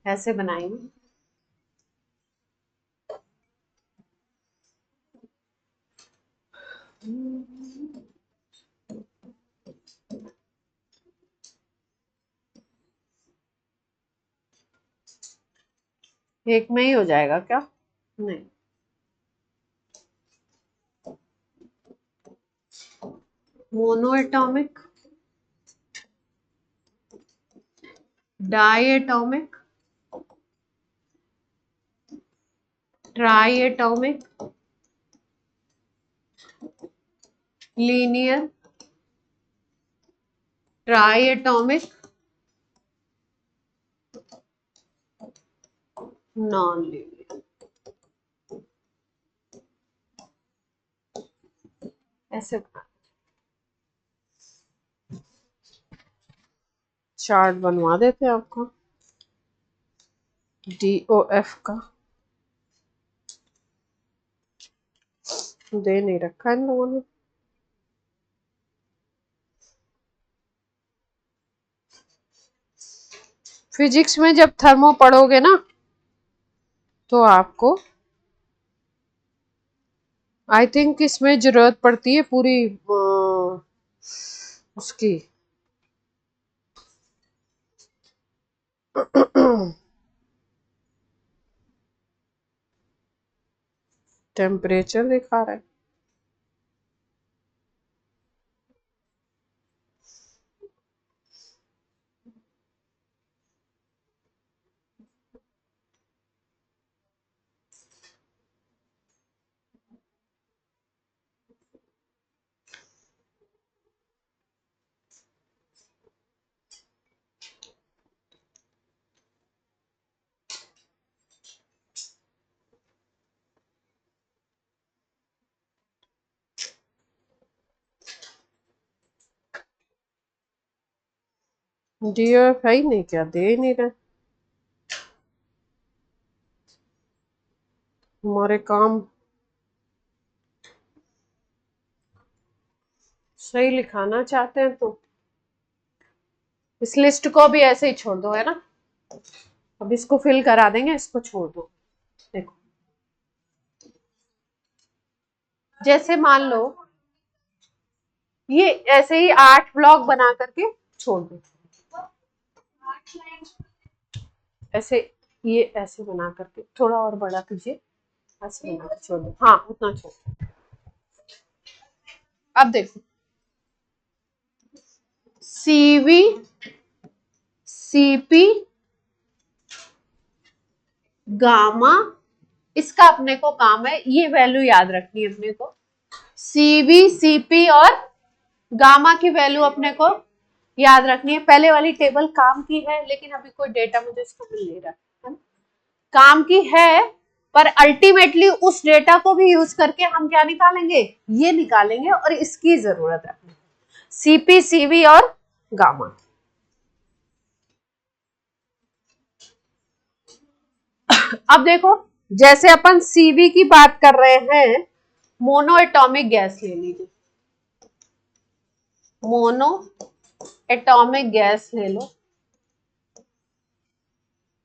ऐसे बनाएंगे। एक में ही हो जाएगा क्या, नहीं, monoatomic, diatomic, triatomic, linear, triatomic, non linear, ऐसे चार्ट बनवा देते हैं आपको DOF का, दे नहीं रखा इन लोगों ने। फिजिक्स में जब थर्मो पढ़ोगे ना, तो आपको आई थिंक इसमें जरूरत पड़ती है पूरी उसकी टेम्परेचर दिखा रहा है, DOF है ही नहीं क्या, दे ही नहीं रहे हमारे काम। सही लिखाना चाहते हैं तो इस लिस्ट को भी ऐसे ही छोड़ दो, है ना। अब इसको फिल करा देंगे, इसको छोड़ दो। देखो जैसे मान लो ये ऐसे ही 8 ब्लॉक बना करके छोड़ दो, ऐसे, ये ऐसे बना करके थोड़ा और बड़ा कीजिए, ऐसे बना कर छोड़ दो, हाँ उतना छोड़ दो। अब देखो CV CP गामा, इसका अपने को काम है, ये वैल्यू याद रखनी है अपने को। CV CP और गामा की वैल्यू अपने को याद रखनी है। पहले वाली टेबल काम की है, लेकिन अभी कोई डेटा मुझे इसको मिल नहीं रहा है, काम की है, पर अल्टीमेटली उस डेटा को भी यूज करके हम क्या निकालेंगे, ये निकालेंगे, और इसकी जरूरत है CP CV और गामा। अब देखो जैसे अपन CV की बात कर रहे हैं, मोनो एटॉमिक गैस ले लीजिए, मोनो एटॉमिक गैस ले लो।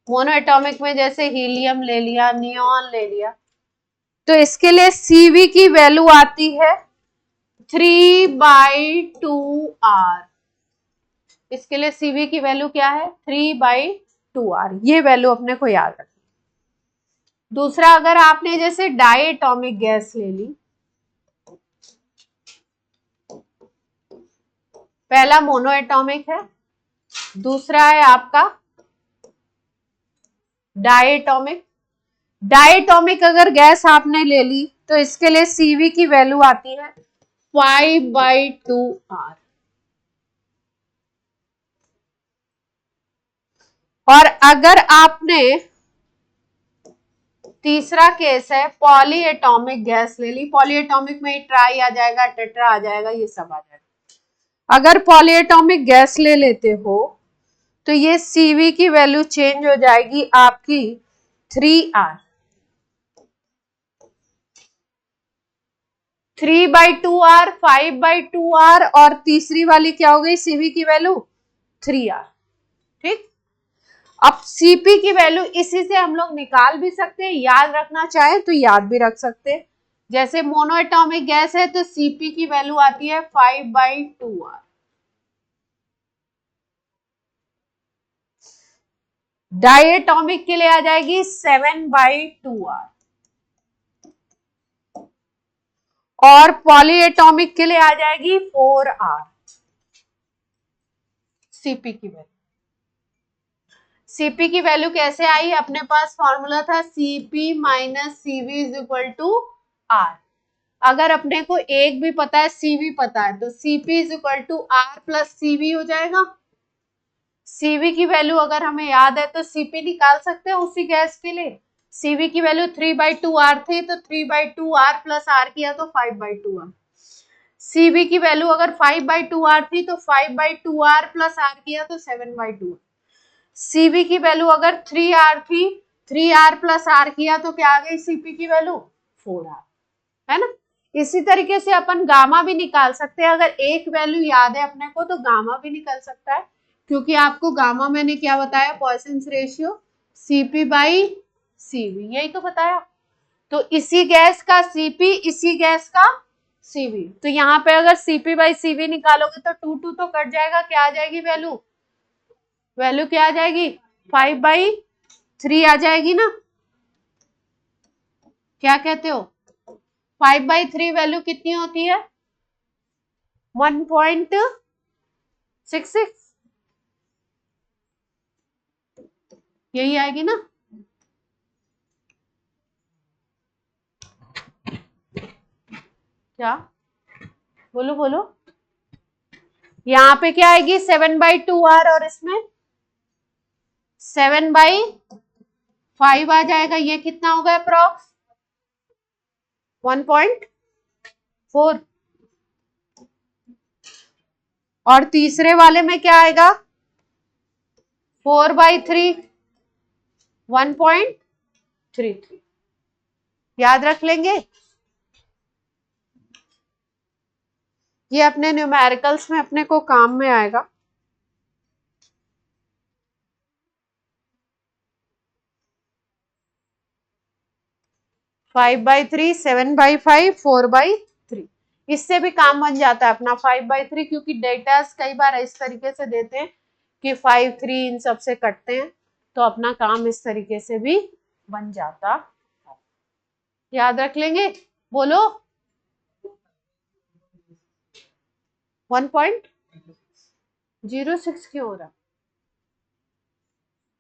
मोनो एटॉमिक में जैसे हीलियम ले लिया, नियॉन ले लिया, तो इसके लिए CV की वैल्यू आती है 3/2R। इसके लिए CV की वैल्यू क्या है, 3/2R। ये वैल्यू अपने को याद रखनी। दूसरा, अगर आपने जैसे डाई एटॉमिक गैस ले ली, पहला मोनो एटॉमिक है, दूसरा है आपका डाई एटॉमिक। डाई एटॉमिक अगर गैस आपने ले ली तो इसके लिए CV की वैल्यू आती है 5/2R। और अगर आपने तीसरा केस है पॉली एटॉमिक गैस ले ली, पॉली एटॉमिक में ट्राई आ जाएगा, टेट्रा आ जाएगा, ये सब आ जाएगा। अगर पॉली एटॉमिक गैस ले लेते हो तो ये CV की वैल्यू चेंज हो जाएगी आपकी 3R। 3/2R, 5/2R, और तीसरी वाली क्या हो गई, CV की वैल्यू 3R। ठीक, अब CP की वैल्यू इसी से हम लोग निकाल भी सकते हैं, याद रखना चाहे तो याद भी रख सकते हैं। जैसे मोनो एटॉमिक गैस है तो CP की वैल्यू आती है 5/2R। डाई एटॉमिक के लिए आ जाएगी 7/2R, और पॉली एटॉमिक के लिए आ जाएगी 4R। CP की वैल्यू, CP की वैल्यू कैसे आई, अपने पास फॉर्मूला था CP minus CV is equal to R। अगर अपने को एक भी पता है, CV पता है, तो CP is equal to R plus CV हो जाएगा। CV की वैल्यू अगर हमें याद है तो CP निकाल सकते हैं उसी गैस के लिए। CV की वैल्यू 3/2R थी, तो 3/2R प्लस R किया तो 5/2R। CV की वैल्यू अगर 5/2R थी तो 5/2R प्लस R किया तो 7/2R। CV की वैल्यू अगर 3R थी, 3R प्लस R किया तो क्या आ गई CP की वैल्यू 4R, है ना। इसी तरीके से अपन गामा भी निकाल सकते हैं। अगर एक वैल्यू याद है अपने को तो गामा भी निकल सकता है, क्योंकि आपको गामा मैंने क्या बताया, पॉइसंस रेशियो CP/CV, यही तो बताया। तो इसी गैस का CP, इसी गैस का CV, तो यहाँ पे अगर CP/CV निकालोगे तो 2 तो कट जाएगा, क्या आ जाएगी वैल्यू, वैल्यू क्या आ जाएगी 5/3 आ जाएगी ना। क्या कहते हो, 5/3 वैल्यू कितनी होती है, 1.66, यही आएगी ना। क्या, बोलो बोलो, यहाँ पे क्या आएगी 7/2R, और इसमें 7/5 आ जाएगा। ये कितना होगा अप्रॉक्स 1.4। और तीसरे वाले में क्या आएगा 4/3 1.33 याद रख लेंगे। ये अपने न्यूमेरिकल्स में अपने को काम में आएगा। फाइव बाई थ्री, 7/5, 4/3, इससे भी काम बन जाता है अपना 5/3, क्योंकि डेटा कई बार इस तरीके से देते हैं कि 5, 3 इन सब से कटते हैं, तो अपना काम इस तरीके से भी बन जाता है। याद रख लेंगे, बोलो। 1.06 क्यों हो रहा?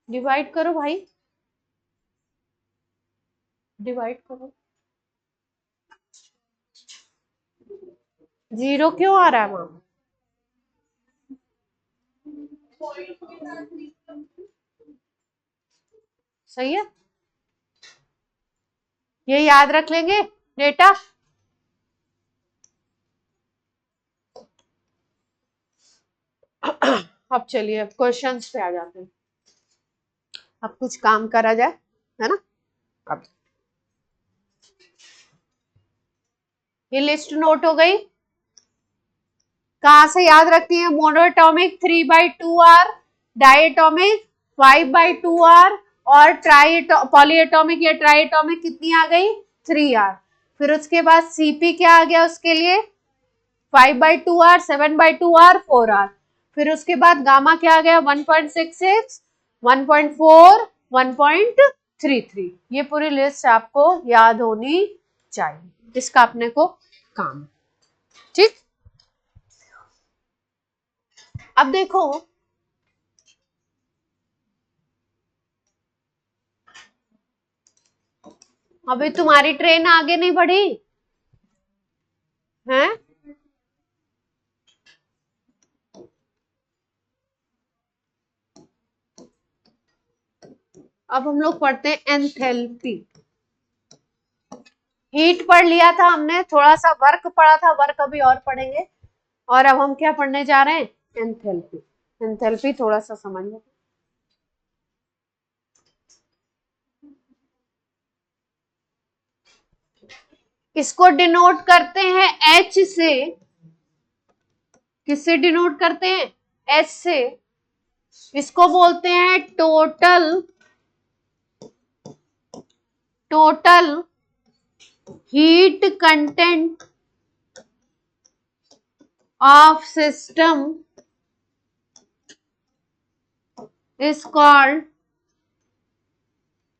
डिवाइड करो भाई, डिवाइड करो। 0 क्यों आ रहा है वहां? सही है, ये याद रख लेंगे डेटा। अब चलिए क्वेश्चंस पे आ जाते हैं। अब कुछ काम करा जाए, है ना। अब ये लिस्ट नोट हो गई। कहां से याद रखती है? मोनोएटॉमिक 3/2r, डाइएटॉमिक 5/2r, और पॉलीएटॉमिक या ट्राइएटॉमिक कितनी आ गई? 3r। फिर उसके बाद सीपी क्या आ गया उसके लिए? 5/2r, 7/2r, 4r। फिर उसके बाद गामा क्या आ गया? 1.66, 1.4, 1.33। ये पूरी लिस्ट आपको याद होनी चाहिए, इसका अपने को काम। ठीक, अब देखो, अभी तुम्हारी ट्रेन आगे नहीं बढ़ी है। अब हम लोग पढ़ते हैं एंथैल्पी। हीट पढ़ लिया था हमने, थोड़ा सा वर्क पढ़ा था, वर्क अभी और पढ़ेंगे। और अब हम क्या पढ़ने जा रहे हैं? एंथैल्पी। एंथैल्पी थोड़ा सा समझ लो। इसको डिनोट करते हैं एच से। किससे डिनोट करते हैं? एच से। इसको बोलते हैं total heat content of system is called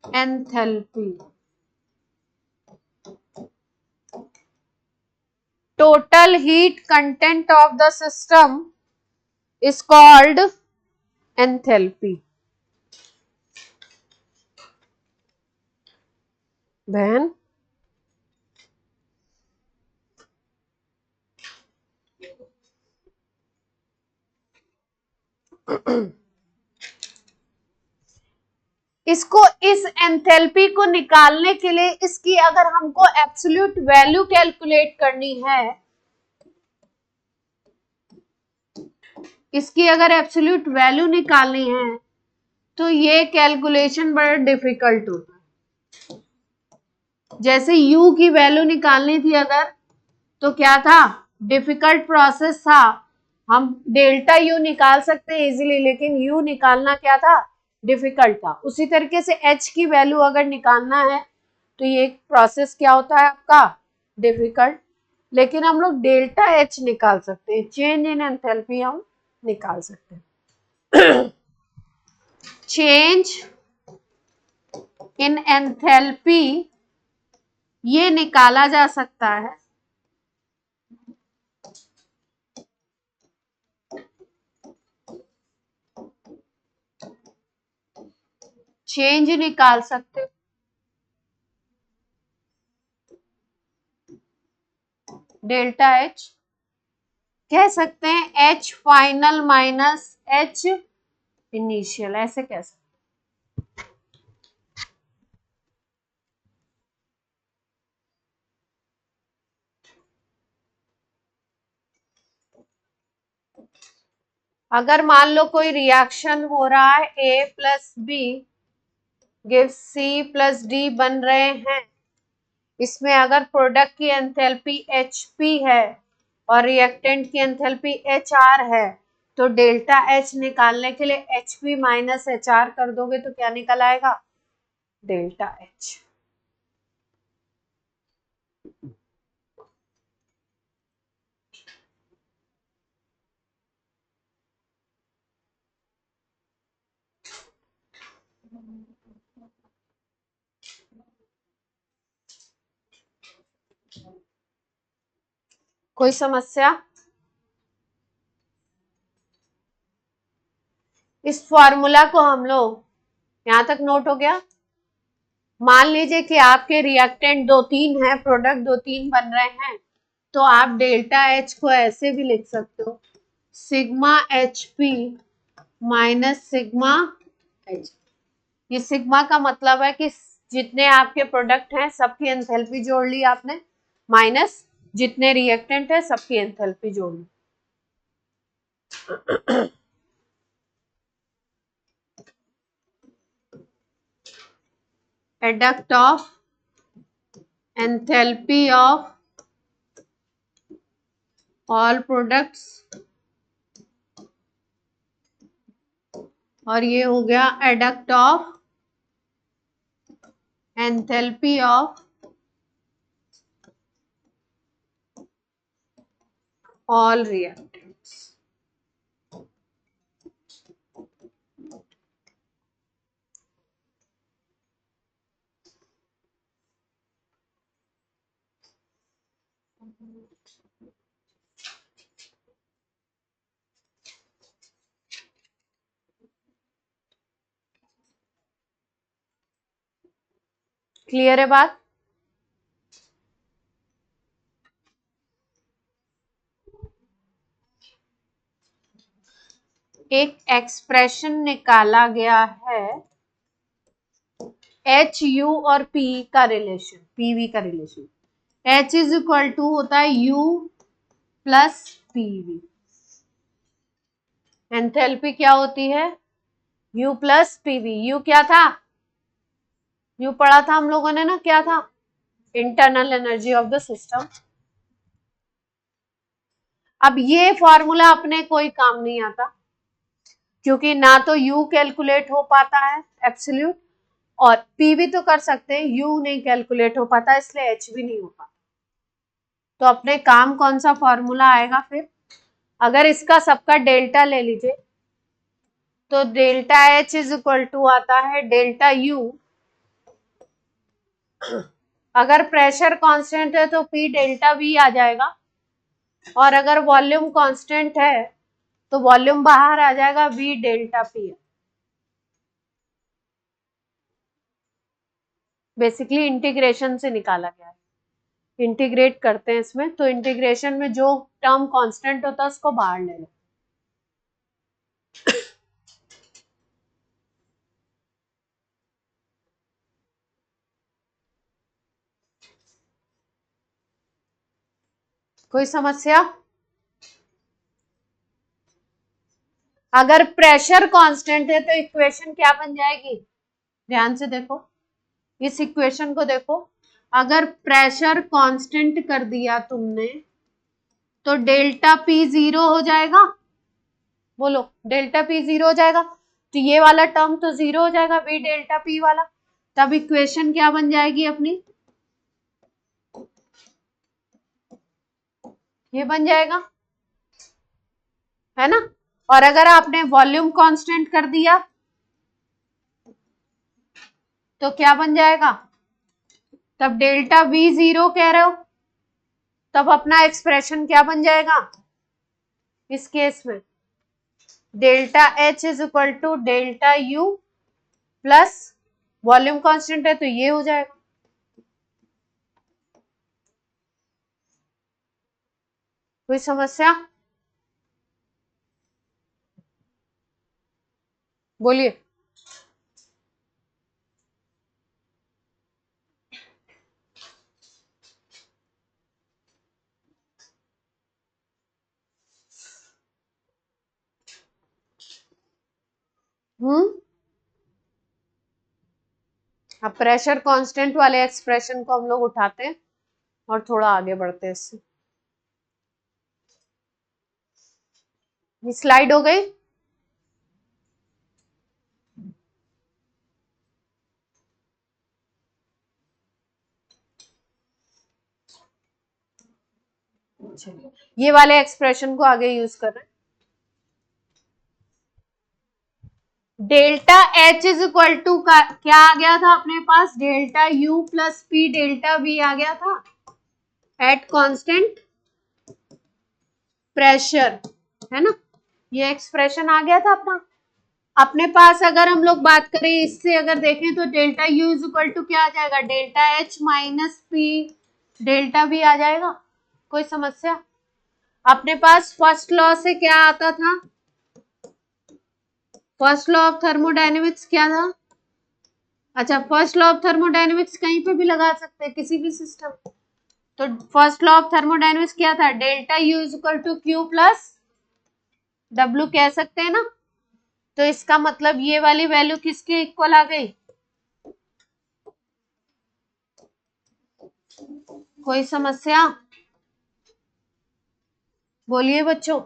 enthalpy. Total heat content of the system is called enthalpy. बहन इसको, इस एंथैल्पी को निकालने के लिए इसकी अगर हमको एब्सोल्यूट वैल्यू कैलकुलेट करनी है, इसकी अगर एब्सोल्यूट वैल्यू निकालनी है तो ये कैलकुलेशन बड़ा डिफिकल्ट होता है। जैसे u की वैल्यू निकालनी थी अगर, तो क्या था? डिफिकल्ट प्रोसेस था। हम डेल्टा u निकाल सकते हैं इजीली, लेकिन u निकालना क्या था? डिफिकल्ट था। उसी तरीके से h की वैल्यू अगर निकालना है तो ये प्रोसेस क्या होता है आपका? डिफिकल्ट। लेकिन हम लोग डेल्टा h निकाल सकते हैं, चेंज इन एंथैल्पी हम निकाल सकते हैं। चेंज इन एंथैल्पी ये निकाला जा सकता है। चेंज निकाल सकते हो, डेल्टा एच कह सकते हैं, H final minus H initial, ऐसे कह सकते हैं। अगर मान लो कोई रिएक्शन हो रहा है, A plus B gives C plus D बन रहे हैं, इसमें अगर प्रोडक्ट की एंथैल्पी HP है और रिएक्टेंट की एंथैल्पी HR है, तो डेल्टा H निकालने के लिए HP माइनस HR कर दोगे तो क्या निकल आएगा? Delta H। कोई समस्या? इस फॉर्मूला को हम लोग, यहां तक नोट हो गया? मान लीजिए कि आपके रिएक्टेंट 2-3 है, प्रोडक्ट 2-3 बन रहे हैं, तो आप डेल्टा H को ऐसे भी लिख सकते हो, sigma HP minus sigma H। ये सिग्मा का मतलब है कि जितने आपके प्रोडक्ट हैं सबकी एंथैल्पी जोड़ ली आपने, माइनस जितने रिएक्टेंट है सबकी एंथैल्पी जोड़ ली। Adduct of enthalpy of all products, और ये हो गया adduct of enthalpy of all reactants. Clear है बात? एक एक्सप्रेशन निकाला गया है HU और P का रिलेशन, PV का relation. H is equal to होता है U प्लस PV। एंथैल्पी क्या होती है? U plus PV। U क्या था? U पढ़ा था हम लोगों ने ना, क्या था? Internal energy of the system. अब ये फॉर्मूला अपने कोई काम नहीं आता, क्योंकि ना तो U कैलकुलेट हो पाता है एब्सोल्यूट, और PV तो कर सकते हैं, U नहीं कैलकुलेट हो पाता, इसलिए H भी नहीं हो पाता। तो अपने काम कौन सा फॉर्मूला आएगा फिर? अगर इसका सबका डेल्टा ले लीजिए, तो delta H is equal to आता है डेल्टा U। अगर प्रेशर कांस्टेंट है तो P डेल्टा V आ जाएगा, और अगर वॉल्यूम कांस्टेंट है तो वॉल्यूम बाहर आ जाएगा, V delta P। Basically integration से निकाला गया है, इंटीग्रेट करते हैं इसमें, तो इंटीग्रेशन में जो टर्म कांस्टेंट होता है उसको बाहर ले लो। कोई समस्या? अगर प्रेशर कांस्टेंट है तो इक्वेशन क्या बन जाएगी? ध्यान से देखो, इस इक्वेशन को देखो। अगर प्रेशर कांस्टेंट कर दिया तुमने तो डेल्टा P 0 हो जाएगा। बोलो, डेल्टा P 0 हो जाएगा, तो ये वाला टर्म तो 0 हो जाएगा, V डेल्टा P वाला। तब इक्वेशन क्या बन जाएगी अपनी? ये बन जाएगा, है ना? और अगर आपने वॉल्यूम कांस्टेंट कर दिया तो क्या बन जाएगा? तब डेल्टा V 0 कह रहे हो, तब अपना एक्सप्रेशन क्या बन जाएगा इस केस में? Delta H is equal to delta U plus volume constant है तो ये हो जाएगा। कोई समस्या? बोलिए। हम्म। अब प्रेशर कांस्टेंट वाले एक्सप्रेशन को हम लोग उठाते हैं और थोड़ा आगे बढ़ते हैं इससे। ये स्लाइड हो गई। चलिए ये वाले एक्सप्रेशन को आगे यूज कर रहे हैं। Delta H is equal to का क्या आ गया था अपने पास, delta U plus P delta V आ गया था एट कांस्टेंट प्रेशर, है ना। ये एक्सप्रेशन आ गया था अपना। अपने पास अगर हम लोग बात करें इससे अगर देखें तो delta U is equal to क्या आ जाएगा, delta H minus P delta V आ जाएगा। कोई समस्या। अपने पास फर्स्ट लॉ से क्या आता था, फर्स्ट लॉ ऑफ थर्मोडायनेमिक्स क्या था। अच्छा फर्स्ट लॉ ऑफ थर्मोडायनेमिक्स कहीं पे भी लगा सकते हैं किसी भी सिस्टम। तो फर्स्ट लॉ ऑफ थर्मोडायनेमिक्स क्या था, delta U is equal to Q plus W कह सकते हैं ना। तो इसका मतलब ये वाली वैल्यू किसके इक्वल आ गई, कोई समस्या बोलिए बच्चों,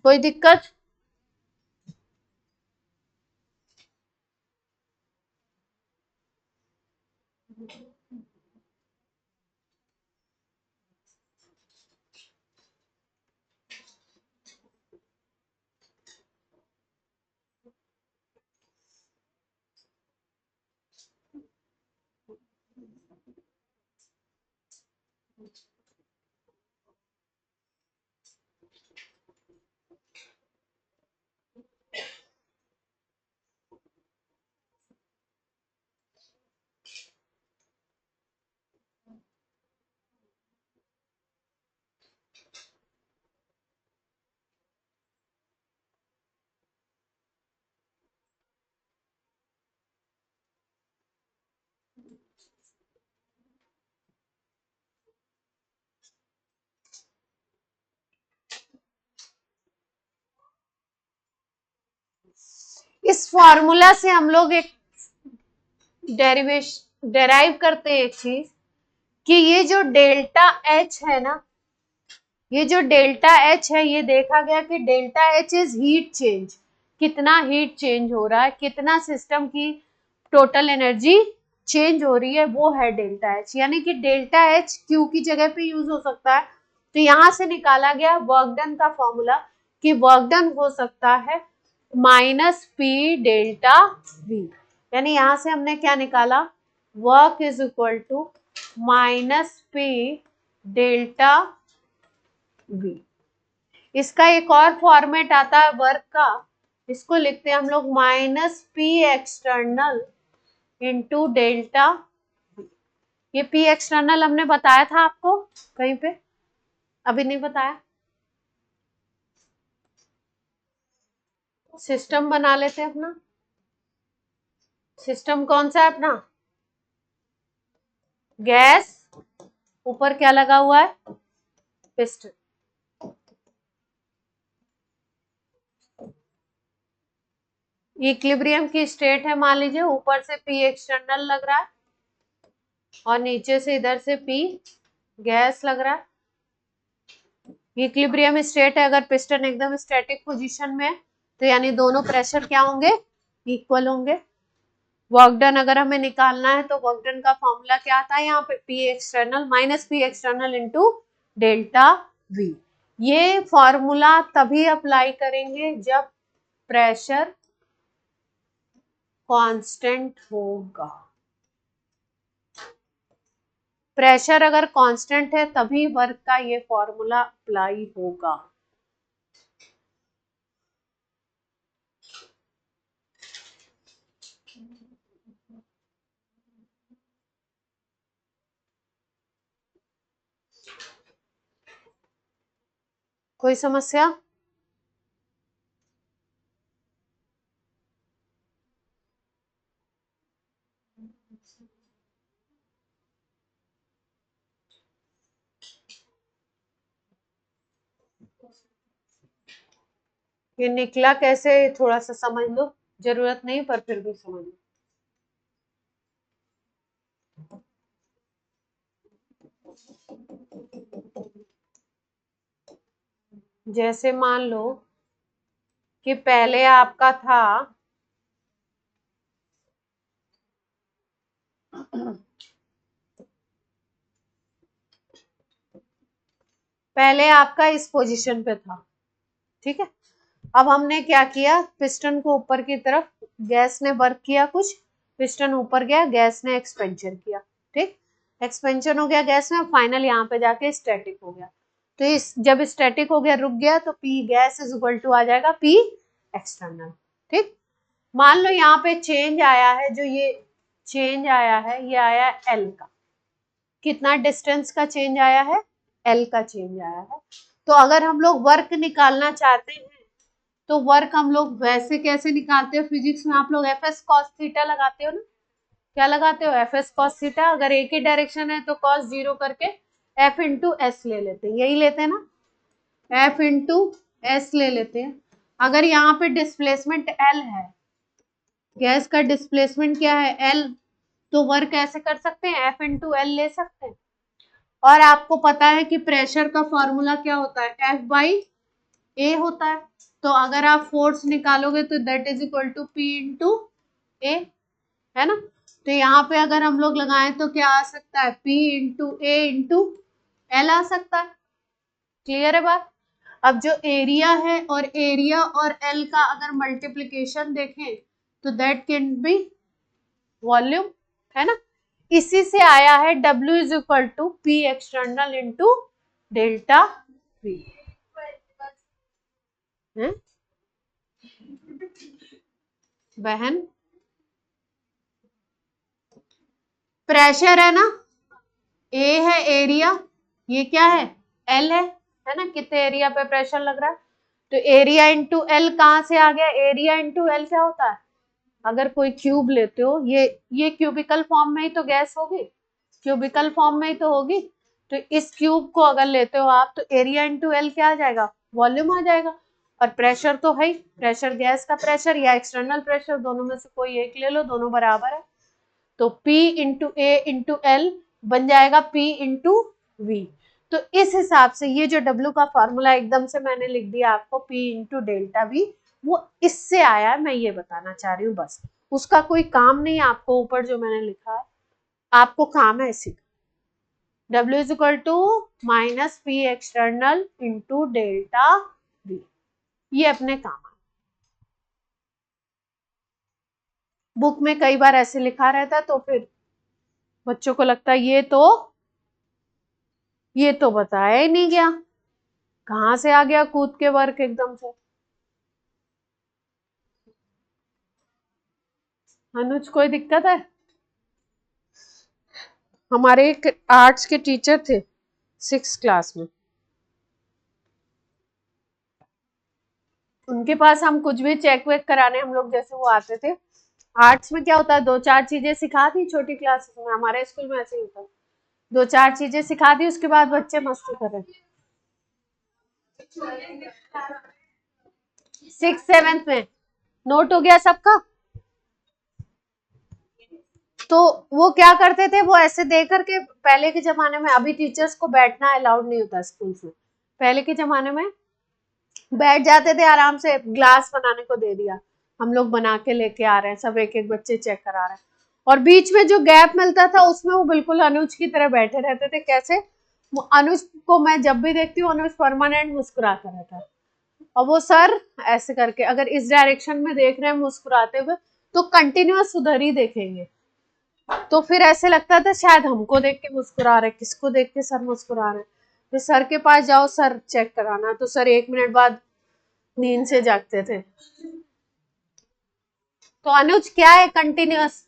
कोई दिक्कत। इस फॉर्मूला से हम लोग एक डेराइव करते हैं एक चीज कि ये जो डेल्टा एच है ना, ये जो डेल्टा एच है ये देखा गया कि delta H is heat change, कितना हीट चेंज हो रहा है, कितना सिस्टम की टोटल एनर्जी चेंज हो रही है, वो है डेल्टा एच। यानी कि डेल्टा एच क्यू की जगह पे यूज हो सकता है। तो यहां से निकाला गया वर्क डन का फॉर्मूला कि वर्क डन हो सकता है माइनस पी डेल्टा वी। यानी यहां से हमने क्या निकाला, work is equal to minus P delta V. इसका एक और फॉर्मेट आता है वर्क का, इसको लिखते हैं हम लोग minus P external into delta. ये पी एक्सटर्नल हमने बताया था आपको कहीं पे, अभी नहीं बताया। सिस्टम बना लेते हैं अपना। सिस्टम कौन सा है अपना, गैस, ऊपर क्या लगा हुआ है, पिस्टन। इक्विलिब्रियम की स्टेट है, मान लीजिए ऊपर से पी एक्सटर्नल लग रहा है और नीचे से इधर से पी गैस लग रहा है। इक्विलिब्रियम स्टेट है अगर पिस्टन एकदम स्टैटिक पोजीशन में है, तो यानी दोनों प्रेशर क्या होंगे, इक्वल होंगे। वर्क डन अगर हमें निकालना है तो वर्क डन का फॉर्मूला क्या आता है, यहाँ पे P external minus P external into delta V. ये फॉर्मूला तभी अप्लाई करेंगे जब प्रेशर कांस्टेंट होगा। प्रेशर अगर कांस्टेंट है तभी वर्क का ये फॉर्मूला अप्लाई होगा। कोई समस्या। ये निकला कैसे थोड़ा सा समझ लो, जरूरत नहीं पर फिर भी समझ लो। जैसे मान लो कि पहले आपका था पहले आपका इस पोजीशन पे था, ठीक है। अब हमने क्या किया, पिस्टन को ऊपर की तरफ, गैस ने वर्क किया कुछ, पिस्टन ऊपर गया, गैस ने एक्सपेंशन किया, ठीक। एक्सपेंशन हो गया गैस में, फाइनल यहाँ पे जाके स्टैटिक हो गया। तो इस जब स्टैटिक हो गया, रुक गया, तो P gas is equal to आ जाएगा पी एक्सटर्नल, ठीक। मान लो यहाँ पे चेंज आया है, जो ये चेंज आया है ये आया एल का, कितना डिस्टेंस का चेंज आया है, एल का चेंज आया है। तो अगर हम लोग वर्क निकालना चाहते हैं तो वर्क हम लोग वैसे कैसे निकालते हो, फिजिक्स में आप लोग एफ एस कॉस थीटा लगाते हो ना, क्या लगाते हो, एफ एस कॉस थीटा। अगर एक ही डायरेक्शन है तो कॉस जीरो करके एफ इंटू एस ले लेते हैं, यही लेते हैं ना, एफ इंटू एस ले लेते हैं। अगर यहाँ पे डिस्प्लेसमेंट एल है, गैस का डिस्प्लेसमेंट क्या है एल, तो वर्क ऐसे कर सकते हैं, एफ इंटू एल ले सकते हैं। और आपको पता है कि प्रेशर का फॉर्मूला क्या होता है, एफ बाई ए होता है। तो अगर आप फोर्स निकालोगे तो that is equal to P into A, है ना। तो यहाँ पे अगर हम लोग लगाएं तो क्या आ सकता है, P इंटू ए इंटू एल आ सकता है। क्लियर है बात। अब जो एरिया है और एरिया और एल का अगर मल्टीप्लीकेशन देखें तो दैट कैन बी वॉल्यूम, है ना। इसी से आया है W is equal to P external into delta V। बहन प्रेशर है ना, ए है एरिया, ये क्या है एल है ना, कितने एरिया पे प्रेशर लग रहा है। तो एरिया इंटू एल कहाँ से आ गया, एरिया इंटू एल क्या होता है, अगर कोई क्यूब लेते हो, ये क्यूबिकल फॉर्म में ही तो गैस होगी, क्यूबिकल फॉर्म में ही तो होगी। तो इस क्यूब को अगर लेते हो आप, तो एरिया इंटू एल क्या आ जाएगा, वॉल्यूम आ जाएगा। और प्रेशर तो है ही, प्रेशर गैस का प्रेशर या एक्सटर्नल प्रेशर, दोनों में से कोई एक ले लो, दोनों बराबर है। तो P इंटू ए इंटू एल बन जाएगा P इंटू वी। तो इस हिसाब से ये जो W का फॉर्मूला एकदम से मैंने लिख दिया आपको, P इंटू डेल्टा वी, वो इससे आया है, मैं ये बताना चाह रही हूँ बस। उसका कोई काम नहीं है आपको, ऊपर जो मैंने लिखा है आपको काम है इसी का, W is equal to minus P external into delta V, ये अपने काम है। बुक में कई बार ऐसे लिखा रहता है तो फिर बच्चों को लगता है ये तो बताया ही नहीं गया, कहां से आ गया कूद के वर्क एकदम से। अनुज कोई दिक्कत है, हमारे एक आर्ट्स के टीचर थे 6th क्लास में, उनके पास हम कुछ भी चेक वेक कराने हम लोग जैसे वो आते थे। आर्ट्स में क्या होता है, 2-4 चीजें सिखा दी छोटी क्लास में, हमारे स्कूल में ऐसे ही होता है, 2-4 चीजें सिखा दी उसके बाद बच्चे मस्ती कर रहे हैं। 6th-7th में नोट हो गया सबका। तो वो क्या करते थे, वो ऐसे दे करके, पहले के जमाने में, अभी टीचर्स को बैठना अलाउड नहीं होता स्कूल में, पहले के जमाने में बैठ जाते थे आराम से, ग्लास बनाने को दे दिया, हम लोग बना के लेके आ रहे हैं, सब एक एक बच्चे चेक करा रहे हैं, और बीच में जो गैप मिलता था उसमें वो बिल्कुल अनुज की तरह बैठे रहते थे। कैसे, अनुज को मैं जब भी देखती हूँ अनुज परमानेंट मुस्कुराता रहता है, और वो सर ऐसे करके अगर इस डायरेक्शन में देख रहे हैं मुस्कुराते हुए तो कंटिन्यूअस उधर ही देखेंगे। तो फिर ऐसे लगता था शायद हमको देख के मुस्कुरा रहे, किसको देख के सर मुस्कुरा रहे। फिर सर के पास जाओ, सर चेक कराना, तो सर 1 मिनट बाद नींद से जागते थे। तो अनुज क्या है, कंटिन्यूअस।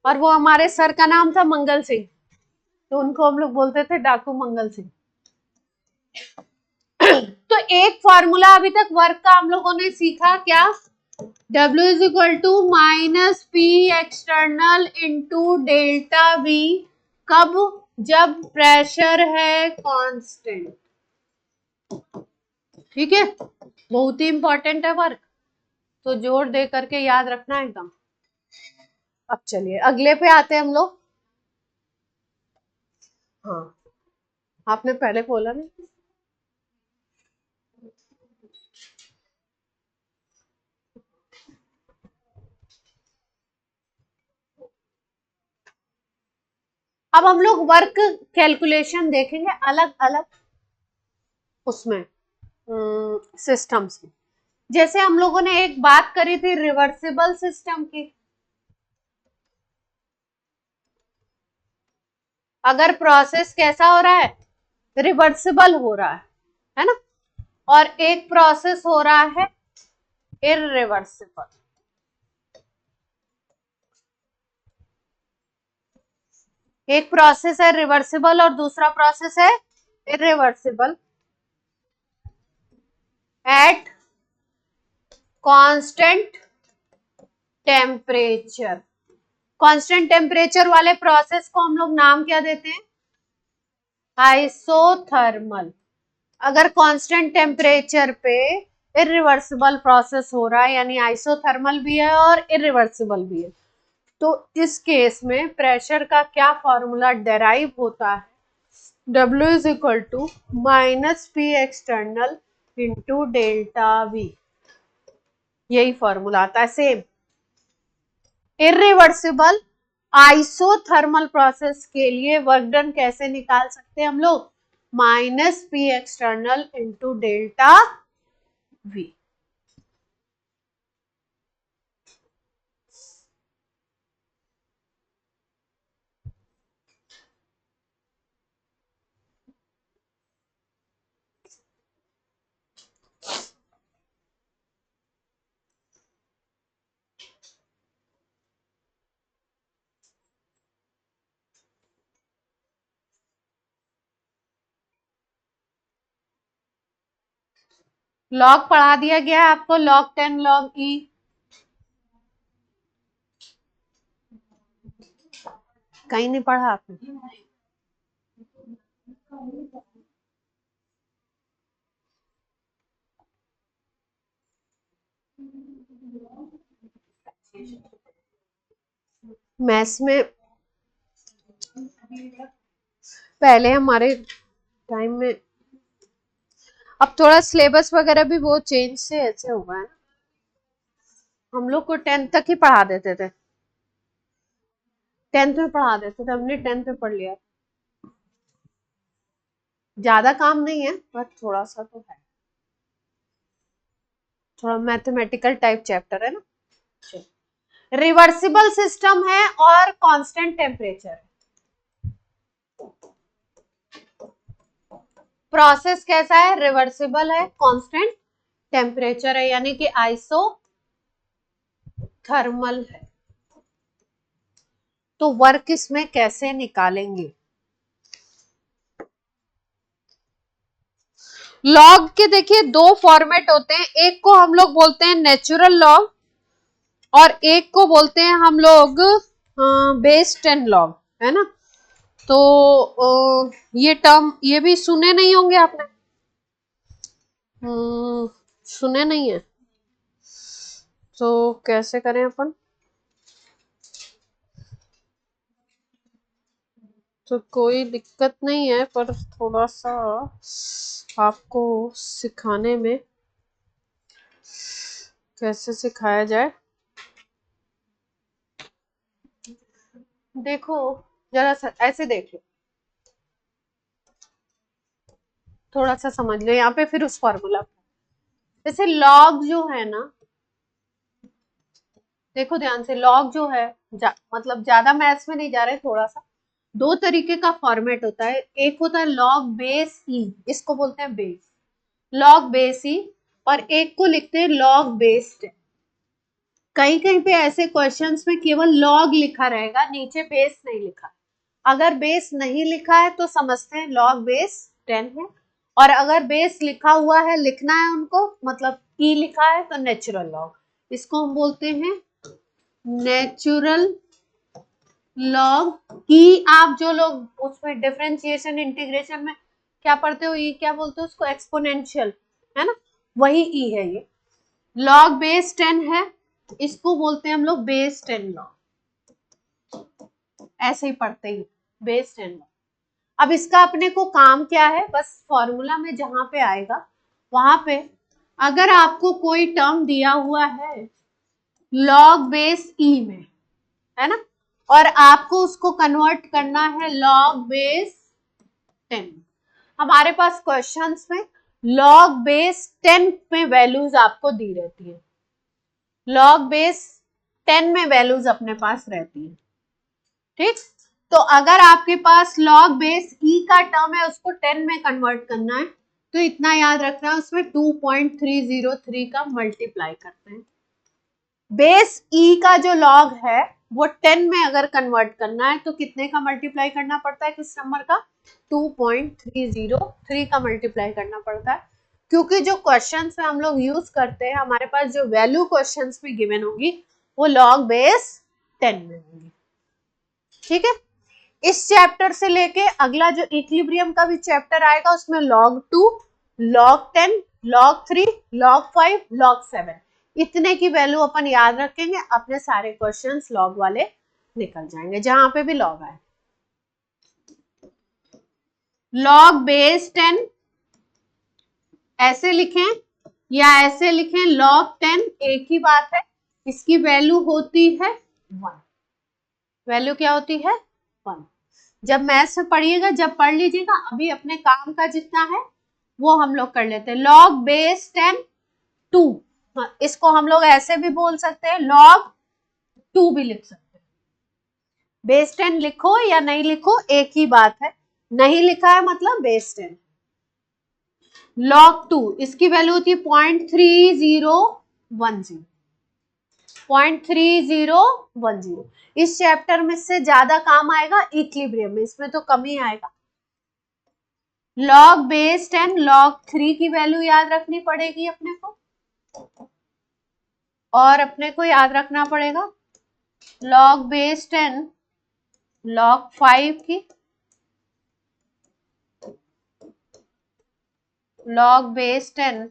और वो हमारे सर का नाम था मंगल सिंह, तो उनको हम लोग बोलते थे डाकू मंगल सिंह। तो एक फॉर्मूला अभी तक वर्क का हम लोगों ने सीखा क्या, W is equal to minus P external into delta V, कब, जब प्रेशर है कांस्टेंट। ठीक है, बहुत ही इंपॉर्टेंट है वर्क, तो जोर दे करके याद रखना एकदम। अब चलिए अगले पे आते हैं हम लोग। हाँ, आपने पहले बोला नहीं। अब हम लोग वर्क कैलकुलेशन देखेंगे अलग अलग उसमें सिस्टम्स में। जैसे हम लोगों ने एक बात करी थी रिवर्सिबल सिस्टम की, अगर प्रोसेस कैसा हो रहा है, रिवर्सिबल हो रहा है ना, और एक प्रोसेस हो रहा है इररिवर्सिबल। एक प्रोसेस है रिवर्सिबल और दूसरा प्रोसेस है irreversible at constant temperature. Constant temperature वाले प्रोसेस को हम लोग नाम क्या देते हैं, आइसोथर्मल। अगर कांस्टेंट टेम्परेचर पे इरिवर्सिबल प्रोसेस हो रहा है, यानी आइसोथर्मल भी है और इरिवर्सिबल भी है, तो इस केस में प्रेशर का क्या फॉर्मूला डेराइव होता है, W is equal to minus P external into delta V, यही फॉर्मूला आता है सेम। इरिवर्सिबल आइसोथर्मल प्रोसेस के लिए वर्क डन कैसे निकाल सकते हैं हम लोग, minus P external into delta we. Log पढ़ा दिया गया है आपको, log 10 log e। कहीं नहीं पढ़ा आपने? मैथ्स में पहले हमारे टाइम में, अब थोड़ा सिलेबस वगैरह भी बहुत चेंज से ऐसे हुआ है। हम लोग को 10th तक ही पढ़ा देते थे, 10th में पढ़ा देते थे, हमने 10th में पढ़ लिया। ज्यादा काम नहीं है पर थोड़ा सा तो है, थोड़ा मैथमेटिकल टाइप चैप्टर है ना। रिवर्सिबल सिस्टम है और कांस्टेंट टेम्परेचर है। प्रोसेस कैसा है, रिवर्सिबल है, कांस्टेंट टेम्परेचर है, यानी कि आइसो थर्मल है। तो वर्क इसमें कैसे निकालेंगे, लॉग के देखिए दो फॉर्मेट होते हैं, एक को हम लोग बोलते हैं नेचुरल लॉग और एक को बोलते हैं हम लोग बेस 10 लॉग, है ना। तो ये टर्म ये भी सुने नहीं होंगे आपने, सुने नहीं है, तो कैसे करें अपन, तो कोई दिक्कत नहीं है पर थोड़ा सा आपको सिखाने में कैसे सिखाया जाए। देखो जरा सा ऐसे देख लो, थोड़ा सा समझ लो यहाँ पे, फिर उस फॉर्मूला। जैसे लॉग जो है ना, देखो ध्यान से, लॉग जो है मतलब ज्यादा मैथ्स में नहीं जा रहे, थोड़ा सा दो तरीके का फॉर्मेट होता है। एक होता है लॉग बेस ई, इसको बोलते हैं बेस, लॉग बेस ई, और एक को लिखते हैं लॉग बेस 10। कहीं कहीं पे ऐसे क्वेश्चंस में केवल लॉग लिखा रहेगा, नीचे बेस नहीं लिखा। अगर बेस नहीं लिखा है तो समझते हैं लॉग बेस 10 है, और अगर बेस लिखा हुआ है, लिखना है उनको, मतलब ई लिखा है, तो नेचुरल लॉग, इसको हम बोलते हैं नेचुरल लॉग। ई आप जो लोग उसमें डिफरेंशिएशन इंटीग्रेशन में क्या पढ़ते हो, ई क्या बोलते हो उसको, एक्सपोनेंशियल, है ना, वही ई है ये। लॉग बेस 10 है, इसको बोलते हैं हम लोग बेस 10 लॉग, ऐसे ही पढ़ते ही, बेस 10 लॉग। अब इसका अपने को काम क्या है, बस फॉर्मूला में जहां पे आएगा वहां पे अगर आपको कोई टर्म दिया हुआ है लॉग बेस ई में, है ना, और आपको उसको कन्वर्ट करना है लॉग बेस 10। हमारे पास क्वेश्चंस में लॉग बेस 10 में वैल्यूज आपको दी रहती है, लॉग बेस 10 में वैल्यूज अपने पास रहती है, ठीक। तो अगर आपके पास लॉग बेस ई का टर्म है, उसको 10 में कन्वर्ट करना है, तो इतना याद रखना है, उसमें 2.303 का मल्टीप्लाई करते हैं। बेस ई का जो लॉग है वो 10 में अगर कन्वर्ट करना है तो कितने का मल्टीप्लाई करना पड़ता है, किस नंबर का, 2.303 का मल्टीप्लाई करना पड़ता है। क्योंकि जो क्वेश्चंस में हम लोग यूज करते हैं, हमारे पास जो वैल्यू क्वेश्चंस में गिवन होगी वो लॉग बेस 10 में होगी, ठीक है। इस चैप्टर से लेके अगला जो इक्विलिब्रियम का भी चैप्टर आएगा उसमें log 2, log 10, log 3, log 5, log 7 इतने की वैल्यू अपन याद रखेंगे, अपने सारे क्वेश्चंस लॉग वाले निकल जाएंगे जहां पे भी लॉग आए। log बेस 10 ऐसे लिखें या ऐसे लिखें, log 10 एक ही बात है, इसकी वैल्यू होती है 1, वैल्यू क्या होती है 1। जब मैथ्स में पढ़िएगा, जब पढ़ लीजिएगा, अभी अपने काम का जितना है वो हम लोग कर लेते हैं। लॉग बेस 10 2, इसको हम लोग ऐसे भी बोल सकते हैं, लॉग 2 भी लिख सकते हैं। बेस 10 लिखो या नहीं लिखो एक ही बात है, नहीं लिखा है मतलब बेस 10। लॉग 2 इसकी वैल्यू होती है 0.3010, 0.3010। इस चैप्टर में से ज्यादा काम आएगा इक्विलिब्रियम में, इसमें तो कम ही आएगा। लॉग बेस 10 लॉग 3 की वैल्यू याद रखनी पड़ेगी अपने को, और अपने को याद रखना पड़ेगा लॉग बेस 10 लॉग 5 की, लॉग बेस 10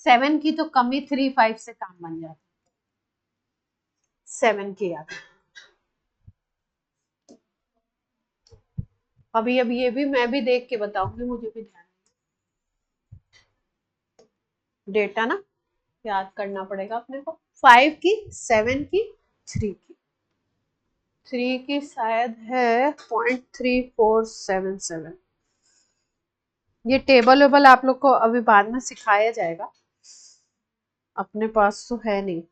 7 की, तो कम ही 3 5 से काम बन जाता, 7 की याद। अभी अभी ये भी मैं भी देख के बताऊंगी, मुझे भी ध्यान, डेटा ना याद करना पड़ेगा अपने को। 5 की, 7 की, 3 की, 3 की शायद है 0.3477। ये टेबल वेबल आप लोग को अभी बाद में सिखाया जाएगा, अपने पास तो है नहीं।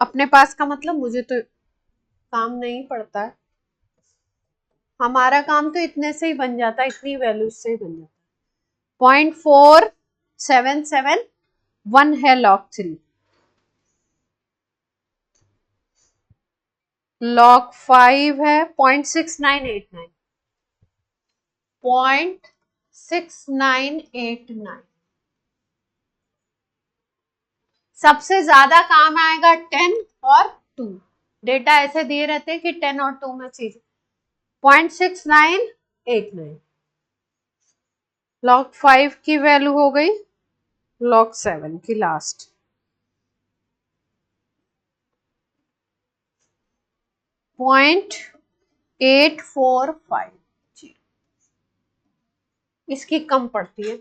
अपने पास का मतलब मुझे तो काम नहीं पड़ता है, हमारा काम तो इतने से ही बन जाता है, इतनी वैल्यूज से ही बन जाता है। 0.4771 है लॉग 3, लॉग 5 है 0.6989, 0.6989। सबसे ज्यादा काम आएगा 10 और 2, डेटा ऐसे दिए रहते हैं कि 10 और 2 में चीज 0.6989। लॉग 5 की वैल्यू हो गई लॉग 7 की लास्ट, 0.845, इसकी कम पड़ती है,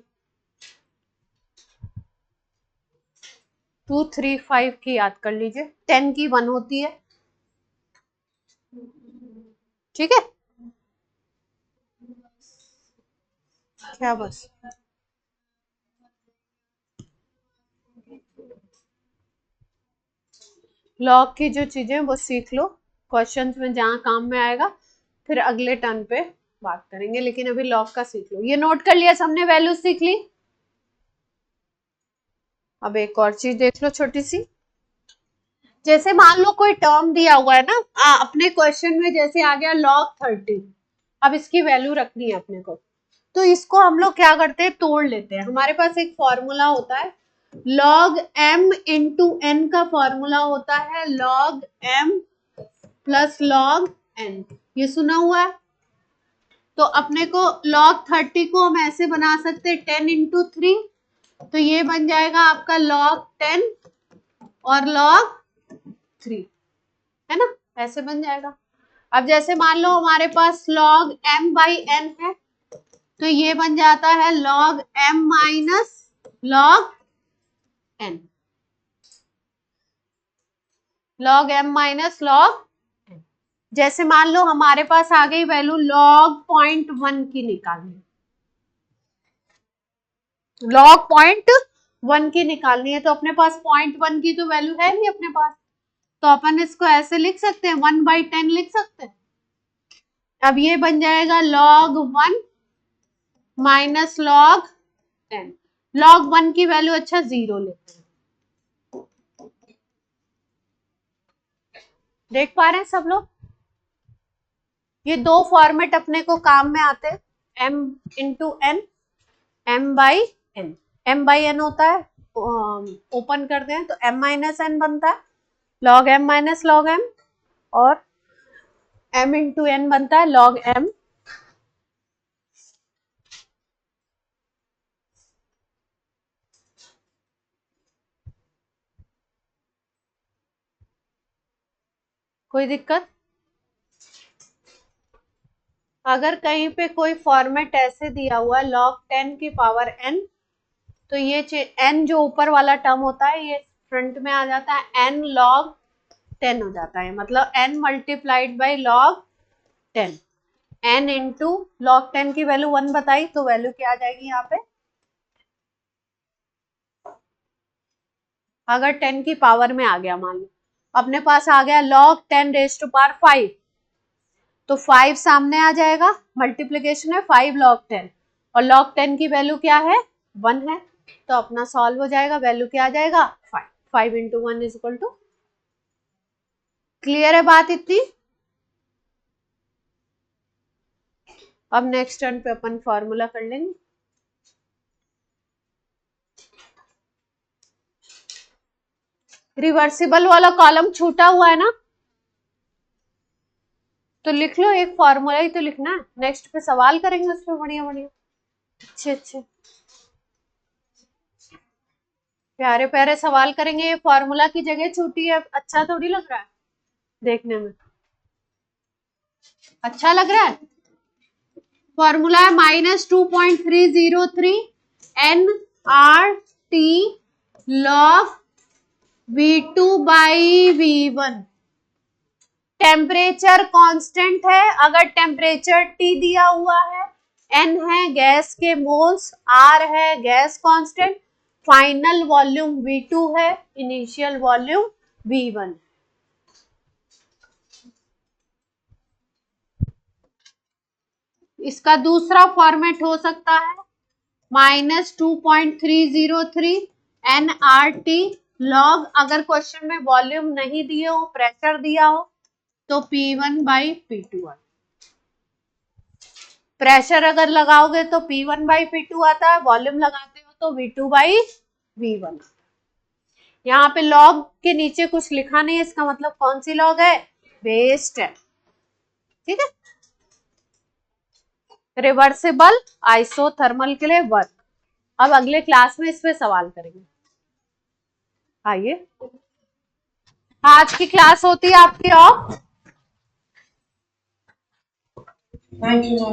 235 की याद कर लीजिए, 10 की 1 होती है, ठीक है। क्या बस लॉग की जो चीजें वो सीख लो, क्वेश्चंस में जहां काम में आएगा फिर अगले टर्न पे बात करेंगे, लेकिन अभी लॉग का सीख लो। ये नोट कर लिया सबने, वैल्यू सीख ली। अब एक और चीज देख लो छोटी सी, जैसे मान लो कोई टर्म दिया हुआ है ना, अपने क्वेश्चन में जैसे आ गया log 30, अब इसकी वैल्यू रखनी है अपने को, तो इसको हम लोग क्या करते हैं, तोड़ लेते हैं। हमारे पास एक फॉर्मूला होता है log m इंटू n का फॉर्मूला होता है log m plus log n, ये सुना हुआ है। तो अपने को log 30 को हम ऐसे बना सकते हैं 10 into 3, तो ये बन जाएगा आपका log 10 और log 3, है ना, ऐसे बन जाएगा। अब जैसे मान लो हमारे पास log m/n है, तो ये बन जाता है log m minus log n, log m minus log n। जैसे मान लो हमारे पास आ गई वैल्यू log 0.1 की निकालनी, log 0.1 की निकालनी है, तो अपने पास 0.1 की तो वैल्यू है नहीं अपने पास, तो अपन इसको ऐसे लिख सकते हैं 1/10 लिख सकते हैं। अब ये बन जाएगा log 1 minus log n, log 1 की वैल्यू अच्छा 0 लेते हैं। देख पा रहे हैं सब लोग, ये दो फॉर्मेट अपने को काम में आते हैं, m into n, m/n, m/n होता है, ओपन करते हैं तो m माइनस n बनता है, log m minus log m, और m इंटू n बनता है log m। कोई दिक्कत? अगर कहीं पे कोई फॉर्मेट ऐसे दिया हुआ है log 10 की पावर n, तो ये n जो ऊपर वाला टर्म होता है ये फ्रंट में आ जाता है, n log 10 हो जाता है, मतलब n multiplied by log 10, n into log 10 की वैल्यू 1 बताई, तो वैल्यू क्या आ जाएगी यहाँ पे, अगर 10 की पावर में आ गया, मान लो अपने पास आ गया log 10 रेज़ टू पावर 5, तो 5 सामने आ जाएगा, मल्टीप्लीकेशन है 5 log 10, और log 10 की वैल्यू क्या है 1 है, तो अपना सॉल्व हो जाएगा, वैल्यू क्या आ जाएगा 5, 5 into 1 is equal to. Clear है बात इतनी? अब नेक्स्ट टर्न पे अपन फॉर्मूला कर लेंगे। रिवर्सिबल वाला कॉलम छूटा हुआ है ना, तो लिख लो, एक फॉर्मूला ही तो लिखना है, नेक्स्ट पे सवाल करेंगे उस पर बढ़िया बढ़िया, अच्छे अच्छे प्यारे प्यारे सवाल करेंगे। ये फॉर्मूला की जगह छूटी है, अच्छा थोड़ी लग रहा है देखने में, अच्छा लग रहा है। फॉर्मूला है -2.303 nRT log V2 by V1। Temperature constant है, अगर टेम्परेचर T दिया हुआ है, N है गैस के मोल्स, R है gas constant, final volume V2 है, इनिशियल वॉल्यूम V1। इसका दूसरा फॉर्मेट हो सकता है -2.303 nRT log, अगर क्वेश्चन में वॉल्यूम नहीं दिए हो, प्रेशर दिया हो, तो P1 बाई P2 आता है। प्रेशर अगर लगाओगे तो P1 बाई P2 आता है, वॉल्यूम लगाते हो तो V2 बाई V1। यहाँ पे लॉग के नीचे कुछ लिखा नहीं है, इसका मतलब कौन सी लॉग है, बेस्ड है, ठीक है। रिवर्सिबल आइसोथर्मल के लिए वर्क। अब अगले क्लास में इस पे सवाल करेंगे। आइए, आज की क्लास होती है आपकी ऑफ। Thank you.